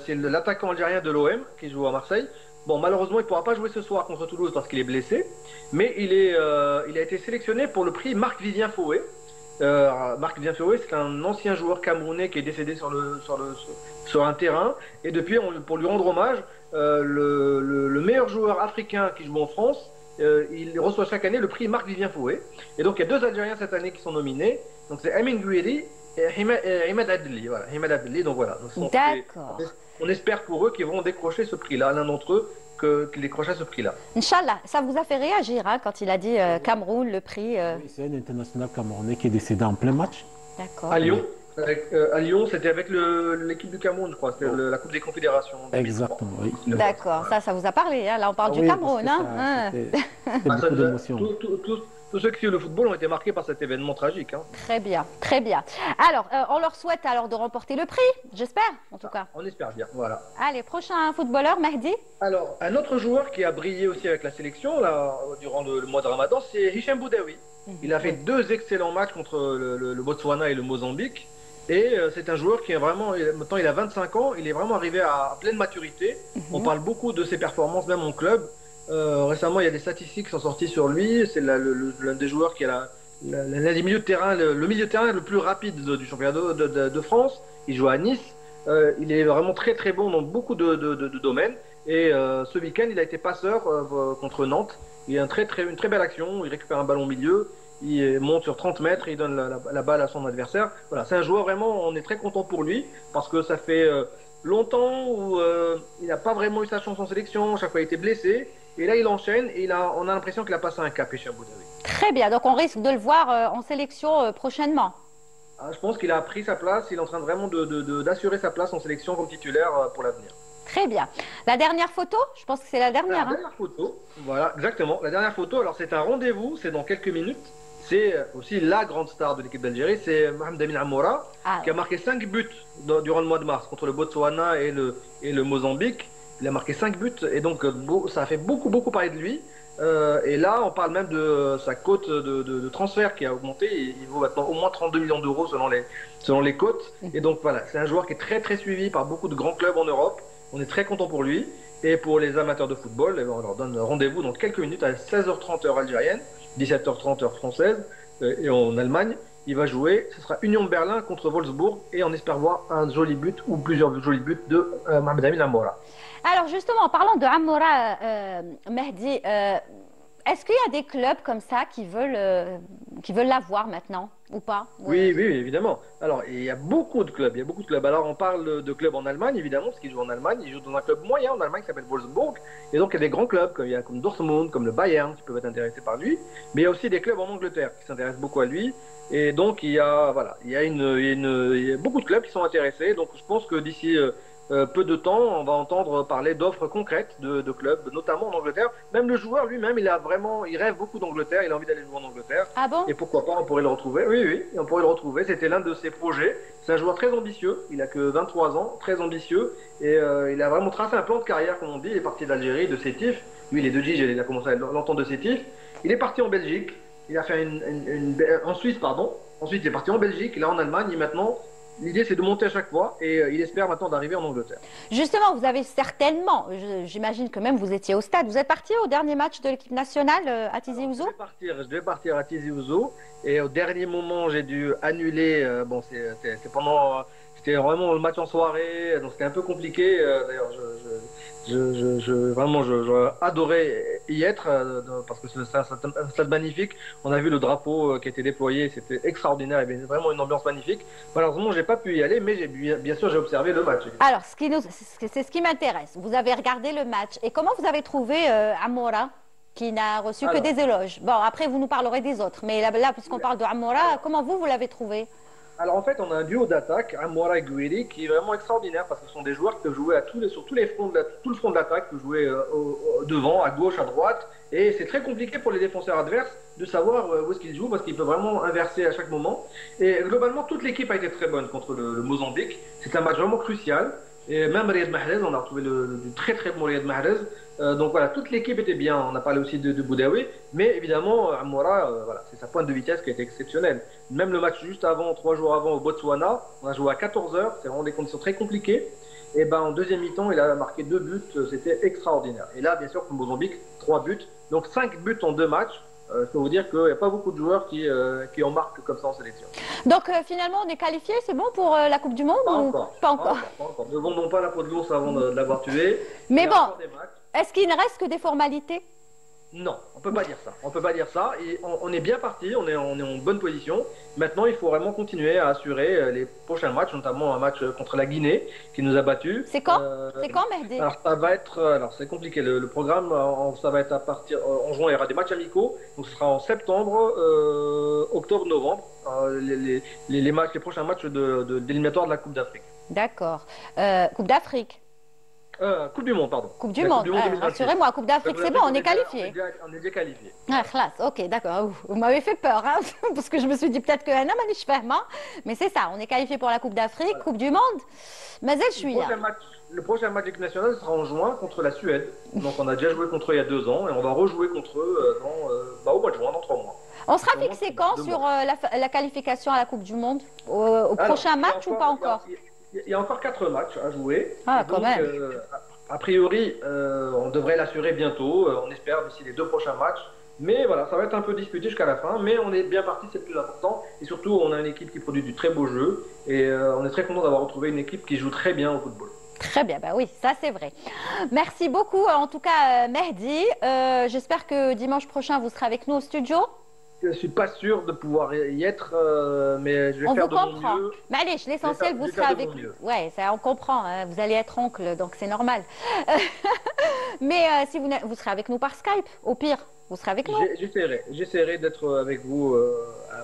C'est l'attaquant algérien de l'OM qui joue à Marseille. Bon, malheureusement, il ne pourra pas jouer ce soir contre Toulouse parce qu'il est blessé. Mais il a été sélectionné pour le prix Marc-Vivien Fouet. Marc-Vivien Fouet, c'est un ancien joueur camerounais qui est décédé sur un terrain. Et depuis, pour lui rendre hommage, le meilleur joueur africain qui joue en France, il reçoit chaque année le prix Marc-Vivien Fouet. Et donc, il y a 2 Algériens cette année qui sont nominés. Donc, c'est Amin Gouiri et Imad Adli. Voilà, Imad Adli, donc voilà. D'accord. On espère pour eux qu'ils vont décrocher ce prix-là, l'un d'entre eux, qu'ils décrochent ce prix-là. Inch'Allah, ça vous a fait réagir hein, quand il a dit Cameroun, le prix Oui, c'est un international camerounais qui est décédé en plein match. D'accord. À Lyon. À Lyon, c'était avec l'équipe du Cameroun, je crois. C'était la Coupe des Confédérations. Exactement, oui. D'accord, ça vous a parlé. Hein. Là, on parle du Cameroun. Hein. C'était beaucoup d'émotions. Tous ceux qui suivent le football ont été marqués par cet événement tragique. Hein. Très bien, très bien. Alors, on leur souhaite alors de remporter le prix, j'espère, en tout cas. On espère bien, voilà. Allez, prochain footballeur, Mehdi. Alors, un autre joueur qui a brillé aussi avec la sélection là, durant le mois de Ramadan, c'est Hicham Boudaoui. Il a fait 2 excellents matchs contre le Botswana et le Mozambique. Et c'est un joueur qui est vraiment, maintenant il a 25 ans, il est vraiment arrivé à pleine maturité. On parle beaucoup de ses performances, même en club. Récemment, il y a des statistiques qui sont sorties sur lui. C'est l'un des joueurs qui a l'un des milieux de terrain, le milieu de terrain le plus rapide du championnat de France. Il joue à Nice. Il est vraiment très très bon dans beaucoup de domaines. Et ce week-end, il a été passeur contre Nantes. Il a une très belle action. Il récupère un ballon au milieu. Il monte sur 30 mètres et il donne la balle à son adversaire. Voilà, c'est un joueur vraiment, on est très content pour lui parce que ça fait longtemps où il n'a pas vraiment eu sa chance en sélection, chaque fois il était blessé. Et là, il enchaîne et on a l'impression qu'il a passé un cap, Hicham Boudaoui. Très bien, donc on risque de le voir en sélection prochainement. Ah, je pense qu'il a pris sa place, il est en train vraiment d'assurer sa place en sélection comme titulaire pour l'avenir. Très bien. La dernière photo, je pense que c'est la dernière. La dernière photo, voilà, exactement. La dernière photo, alors c'est un rendez-vous, c'est dans quelques minutes. C'est aussi la grande star de l'équipe d'Algérie, c'est Mohamed Amin Amoura, qui a marqué 5 buts durant le mois de mars contre le Botswana et le Mozambique. Il a marqué 5 buts et donc ça a fait beaucoup parler de lui. Et là, on parle même de sa cote de transfert qui a augmenté. Il vaut maintenant au moins 32 millions d'euros selon les cotes. Et donc voilà, c'est un joueur qui est très suivi par beaucoup de grands clubs en Europe. On est très content pour lui. Et pour les amateurs de football, on leur donne rendez-vous dans quelques minutes à 16h30 heure algérienne, 17h30 heure française et en Allemagne. Il va jouer, ce sera Union Berlin contre Wolfsburg et on espère voir un joli but ou plusieurs jolis buts de Mohamed Amin Amoura. Alors justement, en parlant de Amoura, Mehdi, est-ce qu'il y a des clubs comme ça qui veulent l'avoir maintenant ou pas? Oui, évidemment. Alors, il y a beaucoup de clubs. Alors, on parle de clubs en Allemagne, évidemment, parce qu'il joue en Allemagne. Il joue dans un club moyen en Allemagne qui s'appelle Wolfsburg. Et donc, il y a des grands clubs, comme Dortmund, comme le Bayern, qui peuvent être intéressés par lui. Mais il y a aussi des clubs en Angleterre qui s'intéressent beaucoup à lui. Et donc, il y a beaucoup de clubs qui sont intéressés. Donc, je pense que d'ici peu de temps, on va entendre parler d'offres concrètes de clubs, notamment en Angleterre. Même le joueur lui-même, il rêve beaucoup d'Angleterre, il a envie d'aller jouer en Angleterre. Ah bon? Et pourquoi pas, on pourrait le retrouver. Oui, on pourrait le retrouver. C'était l'un de ses projets. C'est un joueur très ambitieux, il a que 23 ans, très ambitieux. Et il a vraiment tracé un plan de carrière, comme on dit. Il est parti d'Algérie, de Sétif. Lui, il est de Gige, il a commencé à l'entendre de Sétif. Il est parti en Belgique. Il a fait en Suisse, pardon. Ensuite, il est parti en Belgique, là en Allemagne, et maintenant. L'idée, c'est de monter à chaque fois et il espère maintenant d'arriver en Angleterre. Justement, vous avez certainement, j'imagine que même vous étiez au stade, vous êtes parti au dernier match de l'équipe nationale à Tizi Ouzou? Je devais partir à Tizi Ouzou et au dernier moment, j'ai dû annuler. C'était vraiment le match en soirée, donc c'était un peu compliqué. D'ailleurs, j'aurais adoré y être parce que c'est un stade magnifique. On a vu le drapeau qui a été déployé, c'était extraordinaire, il y avait vraiment une ambiance magnifique. Malheureusement, j'ai pas pu y aller, mais bien sûr, j'ai observé le match. Alors, c'est ce qui m'intéresse. Vous avez regardé le match et comment vous avez trouvé Amoura, qui n'a reçu que des éloges? Bon, après, vous nous parlerez des autres, mais là puisqu'on parle de Amoura, comment vous l'avez trouvé? Alors en fait, on a un duo d'attaque, Amoura et Gouiri, qui est vraiment extraordinaire parce que ce sont des joueurs qui peuvent jouer sur tous les fronts tout le front de l'attaque, peuvent jouer devant, à gauche, à droite. Et c'est très compliqué pour les défenseurs adverses de savoir où est-ce qu'ils jouent parce qu'ils peuvent vraiment inverser à chaque moment. Et globalement, toute l'équipe a été très bonne contre le Mozambique. C'est un match vraiment crucial. Et même Riyad Mahrez, on a retrouvé du très bon Riyad Mahrez. Donc voilà, toute l'équipe était bien. On a parlé aussi de Boudaoui, mais évidemment, Amoura, c'est sa pointe de vitesse qui a été exceptionnelle. Même le match juste avant, 3 jours avant, au Botswana, on a joué à 14h, c'est vraiment des conditions très compliquées. Et en deuxième mi-temps, il a marqué 2 buts, c'était extraordinaire. Et là, bien sûr, pour Mozambique, 3 buts, donc 5 buts en 2 matchs. Je peux vous dire qu'il n'y a pas beaucoup de joueurs qui en marquent comme ça en sélection. Donc finalement, on est qualifié, c'est bon pour la Coupe du Monde ou pas encore? Ne vendons pas la peau de l'ours avant de l'avoir tué. Mais bon, est-ce qu'il ne reste que des formalités? Non, on peut pas dire ça. On peut pas dire ça. Et on est bien parti, on est en bonne position. Maintenant, il faut vraiment continuer à assurer les prochains matchs, notamment un match contre la Guinée qui nous a battus. C'est quand Mehdi? Alors ça va être, c'est compliqué. Le programme, ça va être à partir en juin. Il y aura des matchs amicaux, donc ce sera en septembre, octobre, novembre. Les prochains matchs d'éliminatoire de la Coupe d'Afrique. D'accord. Coupe d'Afrique. Coupe du Monde, pardon. Coupe du Monde, rassurez-moi, Coupe d'Afrique, c'est bon, on est qualifié. On est déjà qualifié. Ah, classe, ok, d'accord. Vous m'avez fait peur, hein, parce que je me suis dit peut-être que Anna m'a dit mais c'est ça, on est qualifié pour la Coupe d'Afrique, voilà. Coupe du Monde. Mais je suis là. Le prochain match de l'équipe nationale sera en juin contre la Suède. Donc on a déjà joué contre eux il y a 2 ans et on va rejouer contre eux au mois de juin, dans 3 mois. On sera fixé quand sur la qualification à la Coupe du Monde? Au prochain match ou pas encore? Il y a encore 4 matchs à jouer. Ah, quand même. A priori, on devrait l'assurer bientôt. On espère d'ici les 2 prochains matchs. Mais voilà, ça va être un peu disputé jusqu'à la fin. Mais on est bien parti, c'est le plus important. Et surtout, on a une équipe qui produit du très beau jeu. Et on est très content d'avoir retrouvé une équipe qui joue très bien au football. Très bien, bah oui, ça c'est vrai. Merci beaucoup, en tout cas, Mehdi. J'espère que dimanche prochain, vous serez avec nous au studio. je suis pas sûr de pouvoir y être, mais je vais On faire vous de mon comprend. mieux. Mais allez, l'essentiel, Je vous vais serez faire de avec mon nous. mieux. Ouais, ça, on comprend. Hein, vous allez être oncle, donc c'est normal. Mais si vous serez avec nous par Skype, au pire, vous serez avec nous. J'essaierai d'être avec vous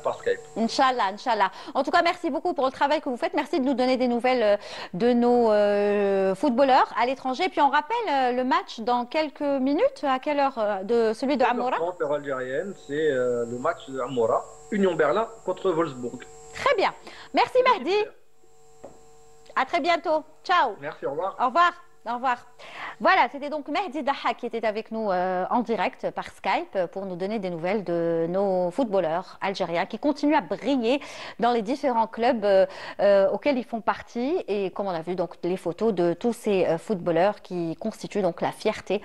par Skype. Inch'Allah, Inch'Allah. En tout cas, merci beaucoup pour le travail que vous faites. Merci de nous donner des nouvelles de nos footballeurs à l'étranger. Puis on rappelle le match dans quelques minutes. À quelle heure de celui de Amoura? 30 heure algérienne, c'est le match de Amoura, Union Berlin contre Wolfsburg. Très bien. Merci Mahdi. À très bientôt. Ciao. Merci, au revoir. Au revoir. Au revoir. Voilà, c'était donc Mehdi Daha qui était avec nous en direct par Skype pour nous donner des nouvelles de nos footballeurs algériens qui continuent à briller dans les différents clubs auxquels ils font partie. Et comme on a vu donc les photos de tous ces footballeurs qui constituent donc la fierté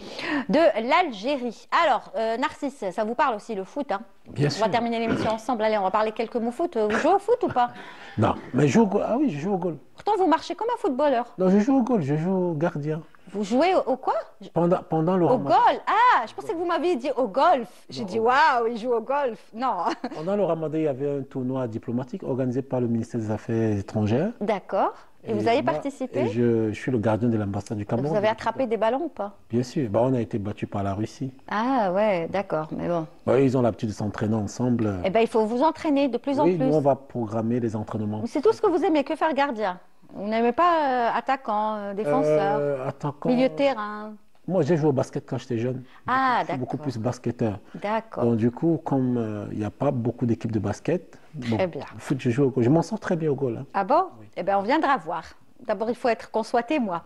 de l'Algérie. Alors, Narcisse, ça vous parle aussi le foot, hein? Bien sûr. On va terminer l'émission ensemble. Allez, on va parler quelques mots foot. Vous jouez au foot ou pas? Non, mais je joue au goal. Ah oui, je joue au goal. Pourtant, vous marchez comme un footballeur. Non, je joue au goal, je joue au gardien. Vous jouez au quoi? Pendant le Au ramadan. golf. Ah, je pensais que vous m'aviez dit au golf. J'ai dit waouh, il joue au golf. Non. Pendant le ramadan, il y avait un tournoi diplomatique organisé par le ministère des Affaires étrangères. D'accord. Et vous avez moi- participé? et je suis le gardien de l'ambassade du Cameroun. Vous avez attrapé des ballons ou pas? Bien sûr. Bah, on a été battu par la Russie. Ah ouais, d'accord. Mais bon. Bah, ils ont l'habitude de s'entraîner ensemble. Eh ben, il faut vous entraîner de plus en Oui, plus. nous, on va programmer les entraînements. Mais c'est tout ce que vous aimez, que faire gardien. Vous n'aimez pas attaquant, défenseur, Attaquant. milieu de terrain. Moi, j'ai joué au basket quand j'étais jeune. Ah, Je suis beaucoup d'accord. plus basketteur. D'accord. Donc, du coup, comme il n'y a pas beaucoup d'équipes de basket, Très bien. au foot, je joue au goal. Je m'en sors très bien au goal. Hein. Ah bon? Eh bien, on viendra voir. D'abord, il faut être qu'on soit témoin.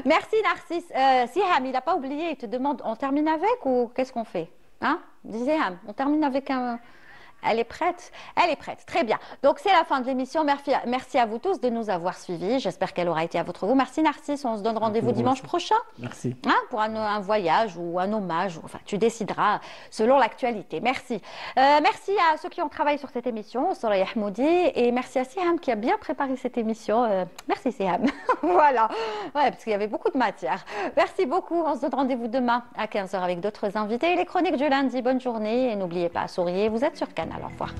Merci, Narcisse. Siham, il n'a pas oublié. Il te demande, on termine avec ou qu'est-ce qu'on fait? Hein? Disais, on termine avec un... Elle est prête? Elle est prête. Très bien. Donc, c'est la fin de l'émission. Merci à vous tous de nous avoir suivis. J'espère qu'elle aura été à votre goût. Merci, Narcisse. On se donne rendez-vous dimanche prochain. Merci. Hein, pour un voyage ou un hommage, ou, enfin tu décideras selon l'actualité. Merci. Merci à ceux qui ont travaillé sur cette émission, Soraya Hmoudi, et merci à Siham qui a bien préparé cette émission. Merci Siham. Voilà, ouais, parce qu'il y avait beaucoup de matière. Merci beaucoup, on se donne rendez-vous demain à 15h avec d'autres invités et les chroniques du lundi. Bonne journée et n'oubliez pas, souriez, vous êtes sur Canal. Au revoir.